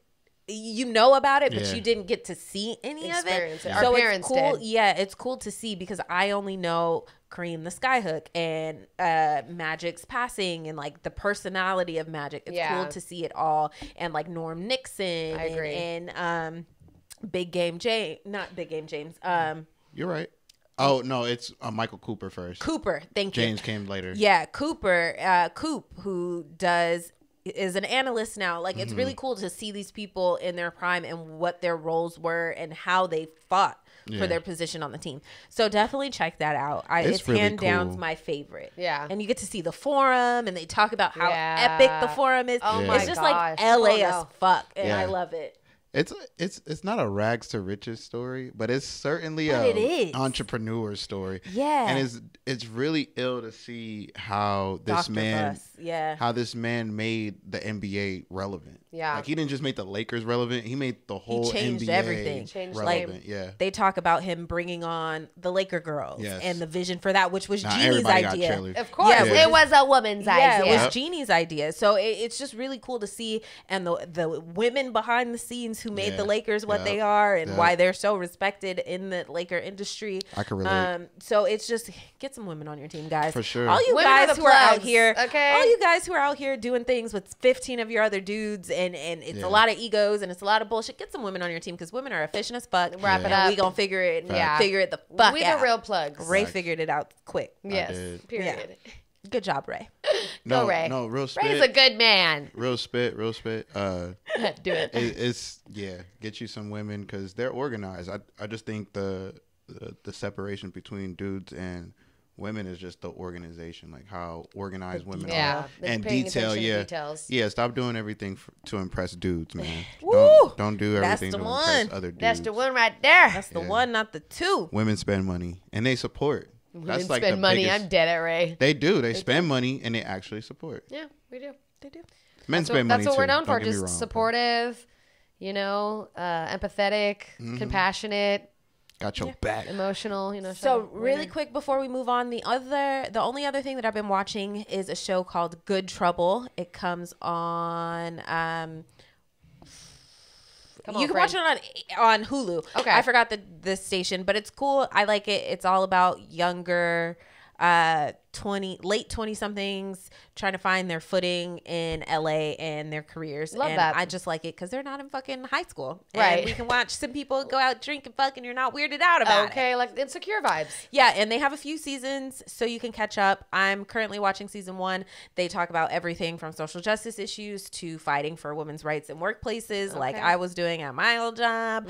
You know about it, but you didn't get to see any of it. So Our parents it's cool. did. Yeah, it's cool to see because I only know Kareem the Skyhook and Magic's passing and the personality of Magic. It's cool to see it all, and Norm Nixon. I agree. And Big Game James, not Big Game James. You're right. Oh no, it's Michael Cooper first. Cooper, thank you. James came later. Yeah, Cooper, Coop, who is an analyst now. It's really cool to see these people in their prime and what their roles were and how they fought for their position on the team. So definitely check that out. It's really hand down cool. my favorite. Yeah. And you get to see the forum and they talk about how epic the forum is. Oh It's just like LA as fuck. And I love it. It's not a rags to riches story, but it's certainly it is. Entrepreneur story. Yeah. And it's really ill to see how this man made the NBA relevant. Yeah. He didn't just make the Lakers relevant, he made the whole changed NBA everything. relevant. They talk about him bringing on the Laker girls and the vision for that, which was Jeannie's everybody idea. got cheerleaders. Of course. It was a woman's idea. Yeah, it was Jeannie's idea. So it's just really cool to see, and the women behind the scenes who made the Lakers what they are and why they're so respected in the Laker industry. I can relate. So it's just get some women on your team, guys. For sure. All you Women guys who are out here, okay? all you guys who are out here doing things with 15 of your other dudes, and it's a lot of egos and it's a lot of bullshit. Get some women on your team because women are efficient as fuck. Wrap it and up. we gonna figure it. Yeah. Figure it the fuck We out. the real plugs. Ray figured it out quick. Yes. Period. Good job, Ray. Go, Ray. No, real spit. Ray's a good man. Real spit. Do it. It's get you some women because they're organized. I just think the separation between dudes and women is just the organization, how organized women are and details. Stop doing everything to impress dudes, man. Don't do everything to impress other dudes. That's the one right there. That's the one, not the two. Women spend money and they support. Women spend money. I'm dead at Ray. They do. They spend money and they actually support. Yeah, we do. They do. Men spend money too. That's what we're known for. Don't get me Just wrong, supportive, empathetic, compassionate. Got your back. Emotional, So really quick before we move on, the only other thing that I've been watching is a show called Good Trouble. It comes on you can watch it on Hulu. Okay. I forgot the station, but it's cool. I like it. It's all about younger late 20 somethings trying to find their footing in LA and their careers. Love and that. I just like it because they're not in fucking high school. Right. And we can watch some people go out, drink, and fuck, and you're not weirded out about it. Okay, like Insecure vibes. Yeah, and they have a few seasons, so you can catch up. I'm currently watching season 1. They talk about everything from social justice issues to fighting for women's rights in workplaces, like I was doing at my old job.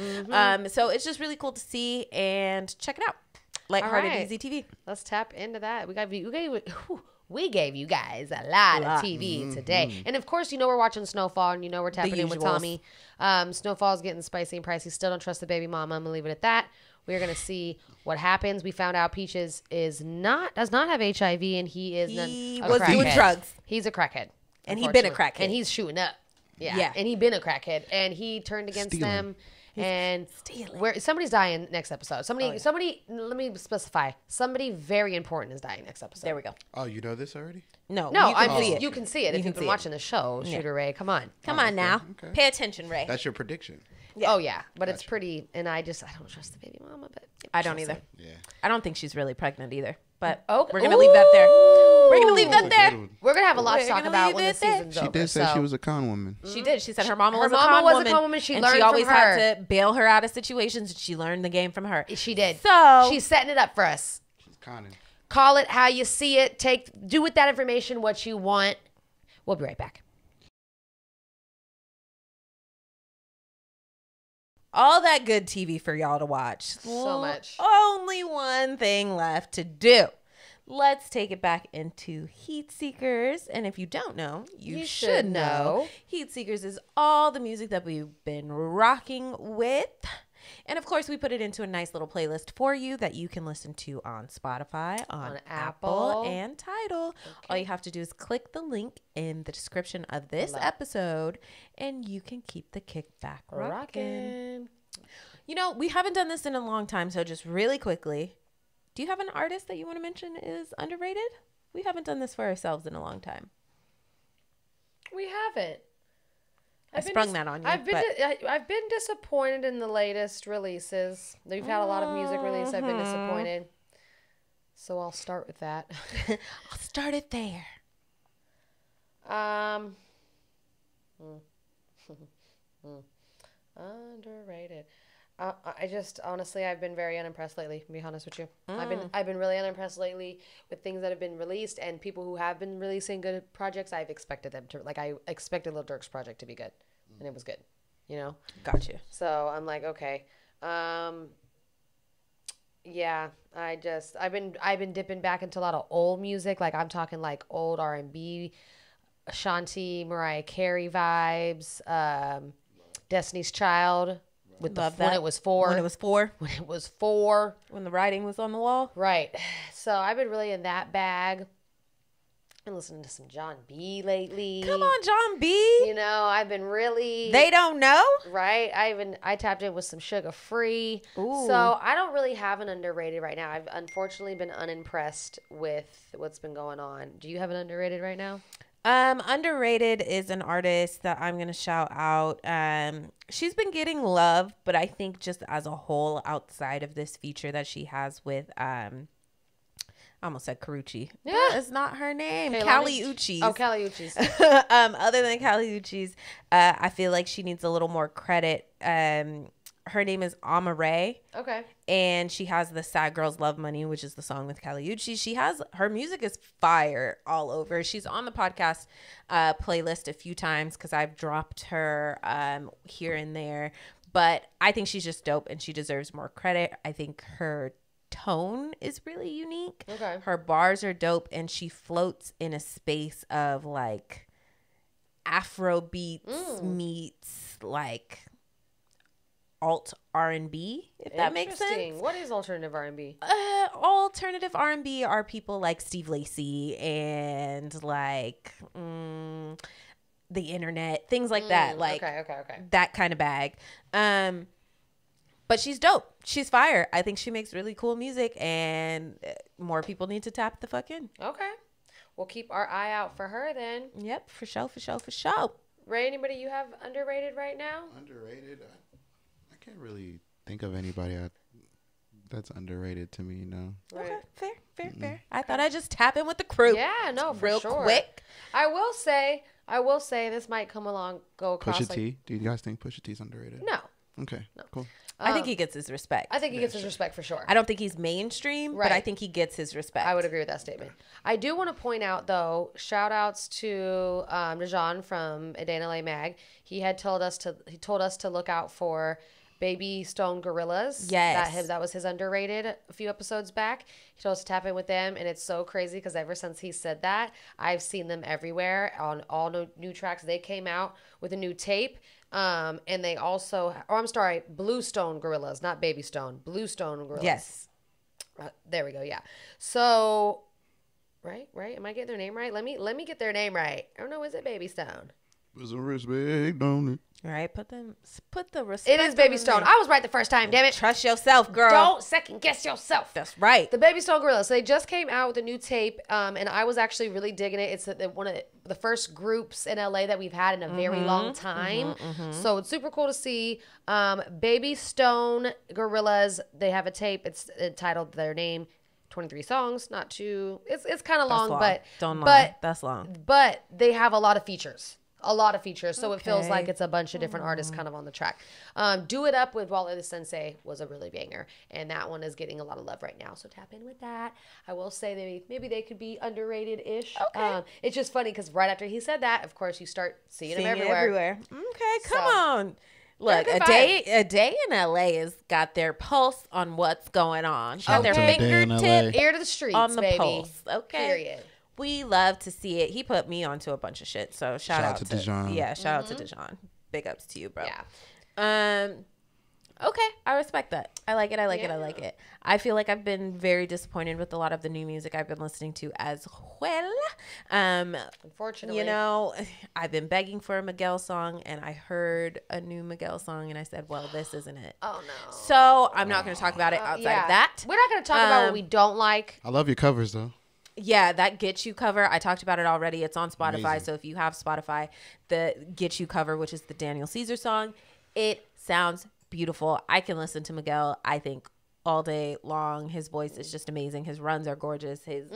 So it's just really cool to see, and check it out. Lighthearted, easy TV. Let's tap into that. We gave you guys a lot of TV today. And of course, we're watching Snowfall, and we're tapping in with Tommy. Snowfall's getting spicy and pricey. Still don't trust the baby mama. I'm gonna leave it at that. We're gonna see what happens. We found out Peaches does not have HIV, and he was doing drugs. He's a crackhead, and he's been a crackhead, and he's shooting up. Yeah, and he's been a crackhead, and he turned against them. And somebody's dying next episode. Somebody. Let me specify. Somebody very important is dying next episode. There we go. Oh, you know this already? No, you can see it if you've been watching the show. Shooter Ray, come on, now. Okay. Pay attention, Ray. That's your prediction. Yeah. Oh yeah, but it's pretty. And I don't trust the baby mama, but I don't either. Yeah. I don't think she's really pregnant either. But we're gonna leave that there. We're gonna leave that there. We're gonna have a lot to talk about when the season's over. She did say she was a con woman. She did. She said her mama was a con woman. She and learned she always from her. had to bail her out of situations. And she learned the game from her. She did. So she's setting it up for us. She's conning. Call it how you see it. Do with that information what you want. We'll be right back. All that good TV for y'all to watch. So much. Only one thing left to do. Let's take it back into Heat Seekers. And if you don't know, you should know. Heat Seekers is all the music that we've been rocking with. And of course, we put it into a nice little playlist for you that you can listen to on Spotify, on Apple, and Tidal. Okay. All you have to do is click the link in the description of this episode, and you can keep the kickback rocking. We haven't done this in a long time, so just really quickly, do you have an artist that you want to mention is underrated? We haven't done this for ourselves in a long time. We haven't. I sprung that on you. I've been disappointed in the latest releases. We've had a lot of music released. I've been disappointed. So I'll start with that. I'll start it there. Underrated. I just honestly, I've been very unimpressed lately. To be honest with you, I've been really unimpressed lately with things that have been released and people who have been releasing good projects. I've expected them to I expected Lil Durk's project to be good, and it was good. Gotcha. So I'm like, okay, yeah. I've been dipping back into a lot of old music. Like I'm talking like old R&B, Ashanti, Mariah Carey vibes, Destiny's Child. When it was four. When the writing was on the wall. Right. So I've been really in that bag. Been listening to some John B lately. Come on, John B. I've been really. They don't know. Right. I tapped in with some Sugar Free. Ooh. So I don't really have an underrated right now. I've unfortunately been unimpressed with what's been going on. Do you have an underrated right now? Underrated is an artist that I'm going to shout out. She's been getting love, but I think just as a whole, outside of this feature that she has with, I almost said Karuchi. Yeah. That's not her name. Kali Uchis. Oh, Kali Uchis. Other than Kali Uchis, I feel like she needs a little more credit. Her name is Amare. Okay. And she has the Sad Girls Love Money, which is the song with Kali Uchis. Her music is fire all over. She's on the podcast playlist a few times because I've dropped her here and there. But I think she's just dope and she deserves more credit. I think her tone is really unique. Okay. Her bars are dope and she floats in a space of like Afro beats meets like alt R&B, if that makes sense. What is alternative R&B? Alternative R&B are people like Steve Lacy and like the internet, things like that. Like okay. That kind of bag. But she's dope. She's fire. I think she makes really cool music and more people need to tap the fuck in. Okay. We'll keep our eye out for her then. Yep, for sure. Ray, anybody you have underrated right now? Underrated? I can't really think of anybody that's underrated to me. No. Right. Okay, fair. I thought I'd just tap in with the crew. Yeah, no, for real sure. quick. I will say, this might go across. Pusha T. Do you guys think Pusha T is underrated? No. Okay, cool. I think he gets his respect. I think he gets his respect for sure. I don't think he's mainstream, but I think he gets his respect. I would agree with that statement. I do want to point out, though, shout outs to Rajan from A Day in LA Mag. He told us to look out for Baby Stone Gorillas. Yes. That was his underrated a few episodes back. He told us to tap in with them, and it's so crazy because ever since he said that, I've seen them everywhere on all new tracks. They came out with a new tape. And they also, Blue Stone Gorillas, not Baby Stone, Blue Stone Gorillas. Yes. There we go. Yeah. So, right. Am I getting their name right? Let me get their name right. I don't know. Is it Baby Stone? Put some respect on it. All right. Put the respect. It is Baby Stone. I was right the first time. Damn it. Trust yourself, girl. Don't second guess yourself. That's right. The Baby Stone Gorillas. So they just came out with a new tape, and I was actually really digging it. It's one of the first groups in LA that we've had in a very long time. So it's super cool to see. Baby Stone Gorillas. They have a tape. It's entitled their name. 23 songs. Not too. It's kind of long, but don't lie. That's long. But they have a lot of features. So it feels like it's a bunch of different artists kind of on the track. Do It Up with Wale the Sensei was a really banger, and that one is getting a lot of love right now, so tap in with that. I will say maybe they could be underrated-ish. Okay. It's just funny because right after he said that, of course, you start seeing them everywhere. Okay, come on. Look, a day in LA has got their pulse on what's going on. Got their fingertip ear to the streets on the baby. pulse. Okay. Period. We love to see it. He put me onto a bunch of shit. So shout out to Dijon. Yeah, shout out to Dijon. Big ups to you, bro. Yeah. Okay, I respect that. I like it. I feel like I've been very disappointed with a lot of the new music I've been listening to as well. Unfortunately. You know, I've been begging for a Miguel song, and I heard a new Miguel song, and I said, well, this isn't it. Oh, no. So I'm not going to talk about it outside of that. We're not going to talk about what we don't like. I love your covers, though. Yeah, that Get You cover, I talked about it already. It's on Spotify. Amazing. So if you have Spotify, the Get You cover, which is the Daniel Caesar song, it sounds beautiful. I can listen to Miguel, I think, all day long. His voice is just amazing. His runs are gorgeous. His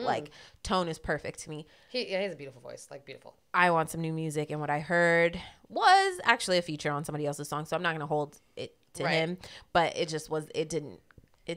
tone is perfect to me. He has a beautiful voice, beautiful. I want some new music, and what I heard was actually a feature on somebody else's song. So I'm not going to hold it to him, but it just was. It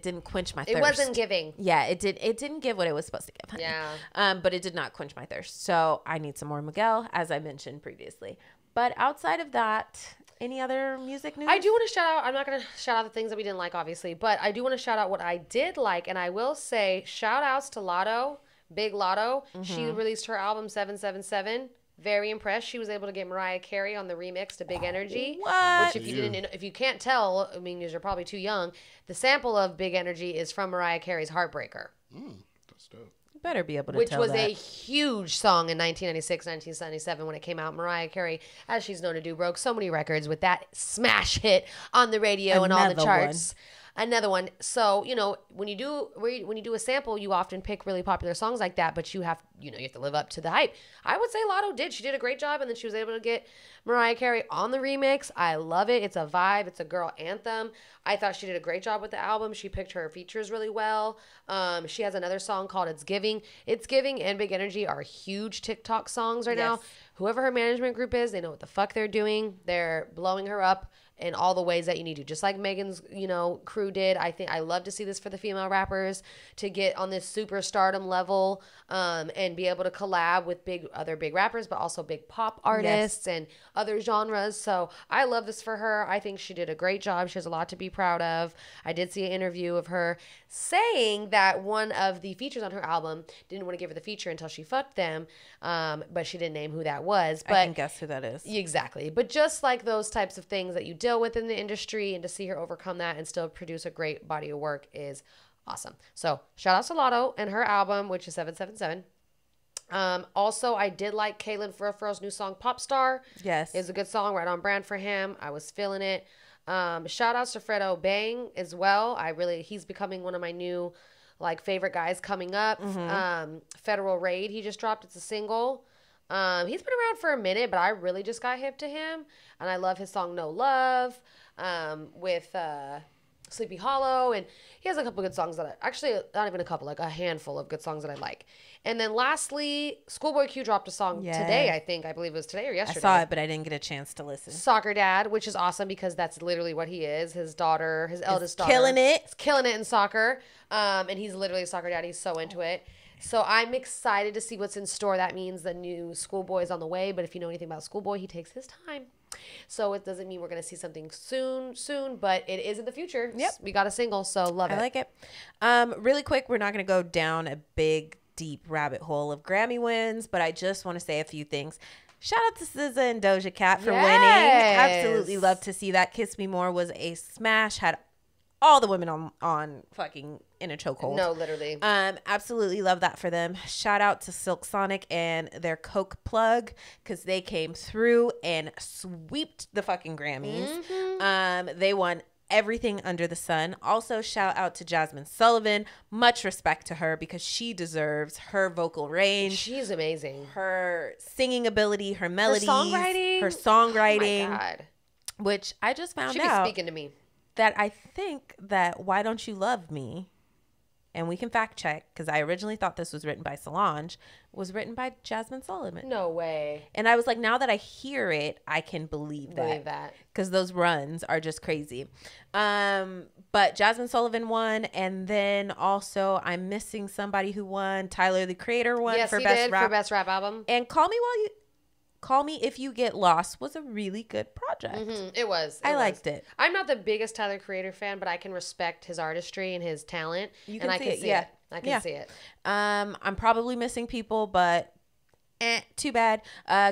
didn't quench my thirst. It wasn't giving. Yeah, it didn't give what it was supposed to give. Honey. Yeah. But it did not quench my thirst. So I need some more Miguel, as I mentioned previously. But outside of that, any other music news? I do want to shout out. I'm not going to shout out the things that we didn't like, obviously, but I do want to shout out what I did like, and I will say shout outs to Lotto, Big Lotto. She released her album 777. Very impressed. She was able to get Mariah Carey on the remix to Big Energy. What? Which, if you can't tell, I mean, you're probably too young. The sample of Big Energy is from Mariah Carey's Heartbreaker. That's dope. You better be able to tell Which was that. a huge song in 1996, 1977 when it came out. Mariah Carey, as she's known to do, broke so many records with that smash hit on the radio and all the charts. Another one. So, when you do a sample, you often pick really popular songs like that, but you have to live up to the hype. I would say Lotto did. She did a great job, and then she was able to get Mariah Carey on the remix. I love it. It's a vibe. It's a girl anthem. I thought she did a great job with the album. She picked her features really well. She has another song called It's Giving. It's Giving and Big Energy are huge TikTok songs right now. Whoever her management group is, they know what the fuck they're doing. They're blowing her up in all the ways that you need to, just like Megan's, crew did. I think I love to see this for the female rappers to get on this superstardom level, and be able to collab with other big rappers, but also big pop artists and other genres. So I love this for her. I think she did a great job. She has a lot to be proud of. I did see an interview of her saying that one of the features on her album didn't want to give her the feature until she fucked them, but she didn't name who that was. But I can guess who that is. Exactly. But just like those types of things that you deal with in the industry, and to see her overcome that and still produce a great body of work is awesome. So shout out to Lotto and her album, which is 777. Also, I did like Kaylin Furfur's new song Pop Star. Yes. It's a good song, right on brand for him. I was feeling it. Shout outs to Fredo Bang as well. He's becoming one of my new favorite guys coming up. Federal Raid, he just dropped. It's a single. He's been around for a minute, but I really just got hip to him, and I love his song No Love, with Sleepy Hollow, and he has a couple good songs that actually not even a couple, like a handful of good songs that I like. And then lastly, Schoolboy Q dropped a song today, I believe it was today or yesterday. I saw it, but I didn't get a chance to listen. Soccer Dad, which is awesome because that's literally what he is. His daughter, his eldest daughter. Killing it. He's killing it in soccer. And he's literally a soccer dad. He's so into it. So I'm excited to see what's in store. That means the new Schoolboy is on the way. But if you know anything about Schoolboy, he takes his time. So it doesn't mean we're going to see something soon, but it is in the future. Yep. We got a single, so love it. I like it. Really quick, we're not going to go down a big, deep rabbit hole of Grammy wins, but I just want to say a few things. Shout out to SZA and Doja Cat for winning. Absolutely love to see that. Kiss Me More was a smash. Had all the women on fucking in a chokehold. No, literally. Absolutely love that for them. Shout out to Silk Sonic and their Coke plug because they came through and sweeped the fucking Grammys. Mm-hmm. They won everything under the sun. Also, shout out to Jasmine Sullivan. Much respect to her because she deserves her vocal range. She's amazing. Her singing ability, her melodies, her songwriting. Oh my God. Which I just found She out. be speaking to me. That I think that Why Don't You Love Me, and we can fact check because I originally thought this was written by Solange, was written by Jasmine Sullivan. No way. And I was like, now that I hear it, I can believe that. Because those runs are just crazy. But Jasmine Sullivan won. And then also I'm missing somebody who won. Tyler, the Creator, won for Best Rap Album. And Call Me If You Get Lost was a really good project. Mm-hmm. It was. I liked it. I'm not the biggest Tyler Creator fan, but I can respect his artistry and his talent. You can I see can it. see it. I can see it. I'm probably missing people, but too bad.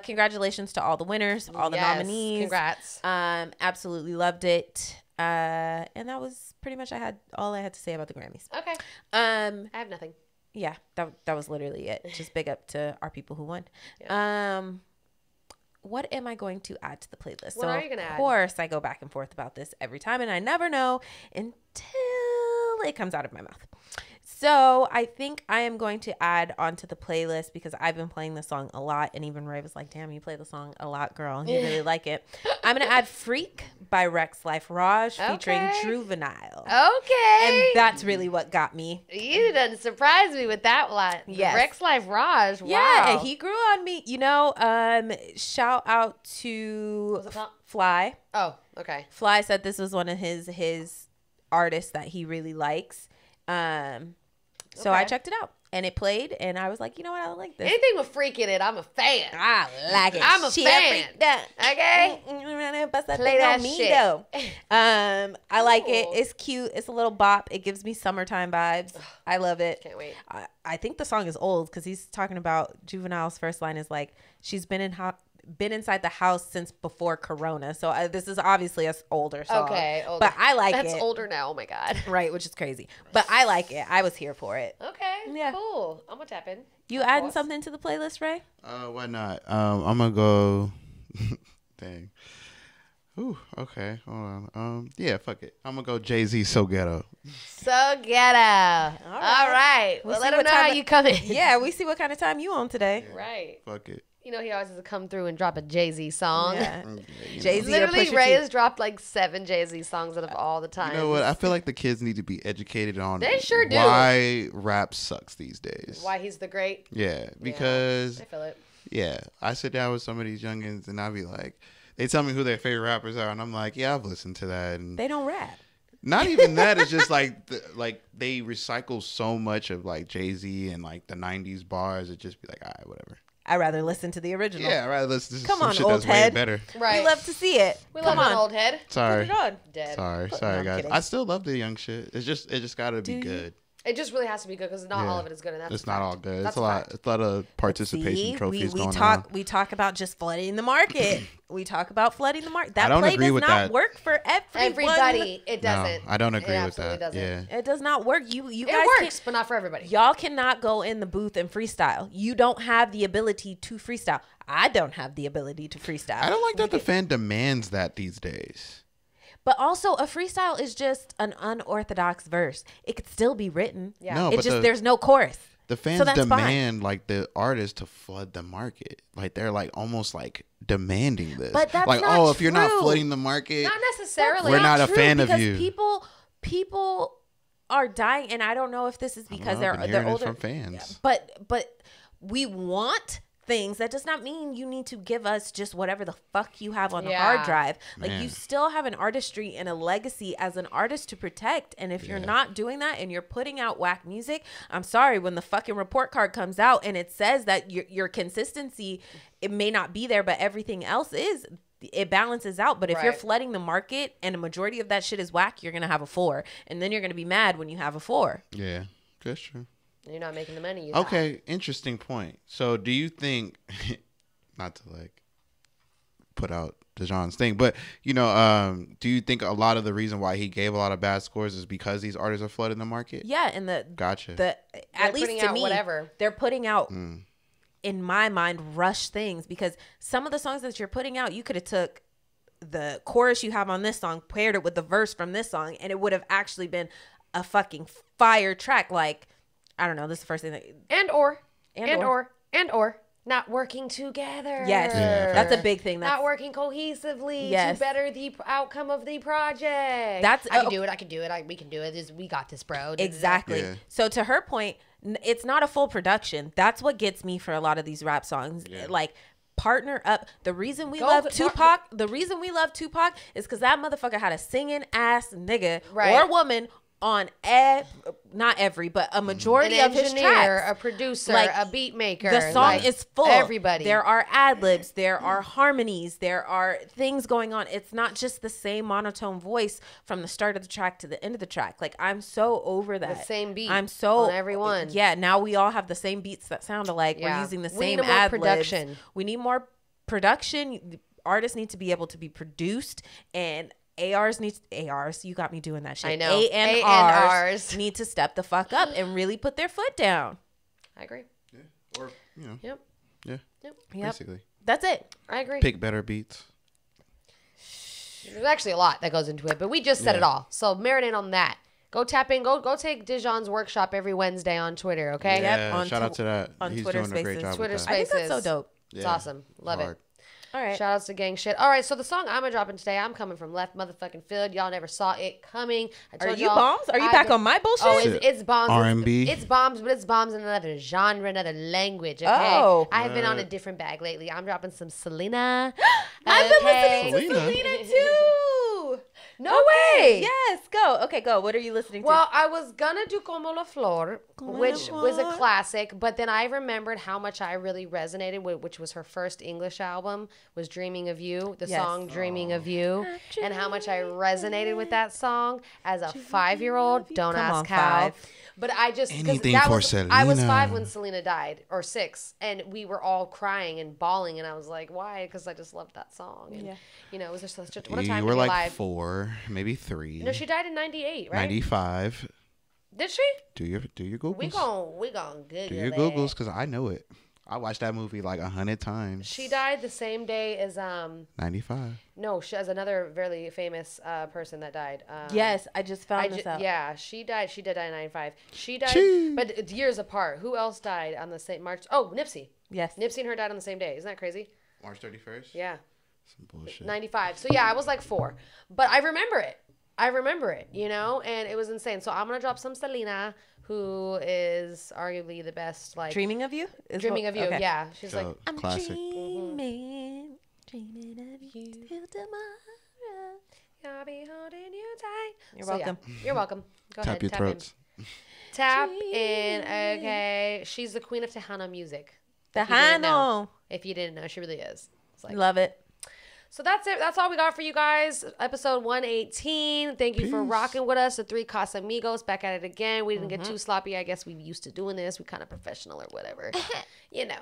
Congratulations to all the winners, all the nominees. Congrats. Absolutely loved it. And that was pretty much all I had to say about the Grammys. Okay. I have nothing. Yeah, that was literally it. Just big up to our people who won. Yeah. What am I going to add to the playlist? What are you going to add? Of course, I go back and forth about this every time, and I never know until it comes out of my mouth. So I think I am going to add onto the playlist because I've been playing the song a lot, and even Ray was like, damn, you play the song a lot, girl. You really like it. I'm going to add Freak by Rexx Life Raj featuring Juvenile. Okay. And that's really what got me. You done surprised me with that one. Yes. Rexx Life Raj. Wow. Yeah, and he grew on me. You know, shout out to Fly. Oh, okay. Fly said this was one of his artists that he really likes. So I checked it out and it played and I was like, you know what? I like this. Anything with Freak in it, I'm a fan. I like it. I'm a fan. Okay. Play that shit. Though. I like it. It's cute. It's a little bop. It gives me summertime vibes. I love it. Can't wait. I think the song is old because he's talking about Juvenile's first line is like, she's been inside the house since before Corona. So this is obviously an older song. Okay. Older. But I like it. That's older now. Oh my God. Right. Which is crazy. But I like it. I was here for it. Okay. Yeah. Cool. I'm going to tap in. You adding something to the playlist, Ray? Why not? I'm going to go. Dang. Ooh, okay. Hold on. Yeah, fuck it. I'm going to go Jay-Z, So Ghetto. So Ghetto. All right. Well, let them know how you come in. Yeah, we see what kind of time you on today. Yeah, right. Fuck it. You know, he always has to come through and drop a Jay-Z song. Yeah. Jay-Z literally, Ray has dropped like 7 Jay-Z songs out of all the time. You know what? I feel like the kids need to be educated on they sure do. Why rap sucks these days. Why he's the great. Yeah, because I feel it. Yeah, I sit down with some of these youngins and I be like, they tell me who their favorite rappers are, and I'm like, yeah, I've listened to that. And they don't rap. Not even that. It's just like they recycle so much of like Jay-Z and like the 90s bars. It just be like, all right, whatever. I'd rather listen to the original. Yeah, I'd rather listen to some shit old that's head. way better. Right. We love to see it. We love an old head. Sorry. Put it on. Dead. Sorry, No, guys. kidding. I still love the young shit. It just got to be good. It just really has to be good because not all of it is good. And that's it's not all good. That's it's a lot of participation trophies going on. We talk about just flooding the market. We talk about flooding the market. That I don't play agree does with not that. work for everybody. It doesn't. No, I don't agree it with that. Doesn't. Yeah. It does not work. You guys it works, but not for everybody. Y'all cannot go in the booth and freestyle. You don't have the ability to freestyle. I don't have the ability to freestyle. I don't like that the fan demands that these days. But also, a freestyle is just an unorthodox verse. It could still be written. Yeah. No, it's just there's no chorus. The fans demand like the artist to flood the market. Like they're like almost like demanding this. But that's like, not if you're not true. flooding the market, Not necessarily. we're not a true fan of because you. people are dying, and I don't know if this is because they're older from fans. But we want things. That does not mean you need to give us just whatever the fuck you have on the hard drive. Like, you still have an artistry and a legacy as an artist to protect. And if you're not doing that and you're putting out whack music, I'm sorry, when the fucking report card comes out and it says that your consistency, it may not be there, but everything else is, it balances out. But if you're flooding the market and a majority of that shit is whack, you're gonna have a 4, and then you're gonna be mad when you have a 4. Yeah, that's true. You're not making the money you thought. Interesting point. So do you think, not to like put out DeJohn's thing, but you know, do you think a lot of the reason why he gave a lot of bad scores is because these artists are flooding the market? Yeah, and at least to me, they're putting out, in my mind, rush things, because some of the songs that you're putting out, you could have took the chorus you have on this song, paired it with the verse from this song, and it would have actually been a fucking fire track. Like, I don't know. This is the first thing that... And or not working together. Yes. Yeah, that's a big thing. Not working cohesively to better the outcome of the project. I can do it. We can do it. We got this, bro. Exactly. Yeah. So to her point, it's not a full production. That's what gets me for a lot of these rap songs. Yeah. Like, partner up. The reason we love Tupac is because that motherfucker had a singing ass nigga or woman on not every, but a majority of his tracks. A producer, like, a beat maker. The song is full. Everybody. There are ad-libs. There are harmonies. There are things going on. It's not just the same monotone voice from the start of the track to the end of the track. Like, I'm so over that. The same beat. I'm so on everyone. Yeah, now we all have the same beats that sound alike. We're using the same ad-libs. We need more production. Artists need to be able to be produced, and ARs, you got me doing that shit. I know. A&Rs need to step the fuck up and really put their foot down. I agree. Yeah. Or, you know. Yep. Yeah. Yep. Basically. That's it. I agree. Pick better beats. There's actually a lot that goes into it, but we just said it all. So marinate on that. Go tap in. Go take DeJohn's workshop every Wednesday on Twitter, okay? Yeah, shout out to that. On He's Twitter doing Spaces. a great job Twitter with that. Spaces. I think that's so dope. It's awesome. Love it. All right. Shout outs to gang shit. All right, so the song I'm gonna drop in today, I'm coming from left motherfucking field. Y'all never saw it coming. Are you bombs? Are you back on my bullshit? Oh, it's bombs. R&B. It's bombs, but it's bombs in another genre, another language. Okay. Oh. I have been on a different bag lately. I'm dropping some Selena. I've been listening to Selena too. No way. Yes, go. Okay, go. What are you listening to? Well, I was gonna do Como la Flor, which was a classic, but then I remembered how much I really resonated with, which was her first English album, was Dreaming of You, the song Dreaming of You, and how much I resonated with that song as a 5-year-old. Don't ask how. But I just, because I was 5 when Selena died, or 6, and we were all crying and bawling, and I was like, why? Because I just loved that song. And, you know, it was just such a, what a time to be alive. You were like 4, maybe 3. No, she died in 98, right? 95. Did she? Do your Googles. We gon' Google Do your Googles, because I know it. I watched that movie like 100 times. She died the same day as 95. No, she has another very famous person that died. Yes, I just found this out. Yeah, she died. She did die in 95. She died, but it's years apart. Who else died on the same March? Oh, Nipsey. Yes, Nipsey and her died on the same day. Isn't that crazy? March 31st. Yeah. Some bullshit. 95. So yeah, I was like 4, but I remember it. You know, and it was insane. So I'm gonna drop some Selena, who is arguably the best. Like Dreaming of You. Dreaming of You. Okay. Yeah, she's like I'm classic. dreaming of you till tomorrow. I'll be holding you tight. You're welcome. Yeah, you're welcome. Go ahead. Your throats. Tap in. Okay, she's the queen of Tejano music. Tejano. If you didn't know, she really is. It's like, love it. So that's it. That's all we got for you guys. Episode 118. Thank you for rocking with us. The 3 Casamigos back at it again. We didn't get too sloppy. I guess we used to doing this. We kind of professional or whatever. You know.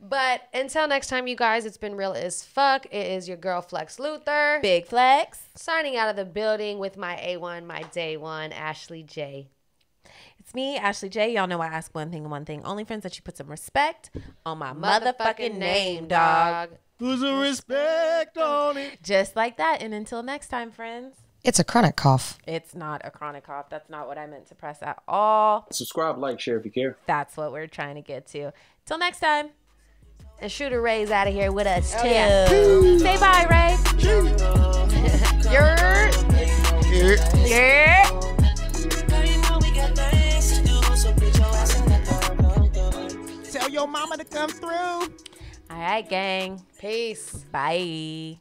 But until next time, you guys, it's been real as fuck. It is your girl, fLexx Luther. Big fLexx. Signing out of the building with my A1, my day one, Ashley J. It's me, Ashley J. Y'all know I ask one thing and one thing only, friends, that you put some respect on my motherfucking name, dog. Put some respect on it. Just like that. And until next time, friends. It's a chronic cough. It's not a chronic cough. That's not what I meant to press at all. Subscribe, like, share if you care. That's what we're trying to get to. Till next time. And Shooter Ray's out of here with us, too. Yeah. Say bye, Ray. Yeah. Yeah. your mama to come through. All right, gang. Peace. Bye.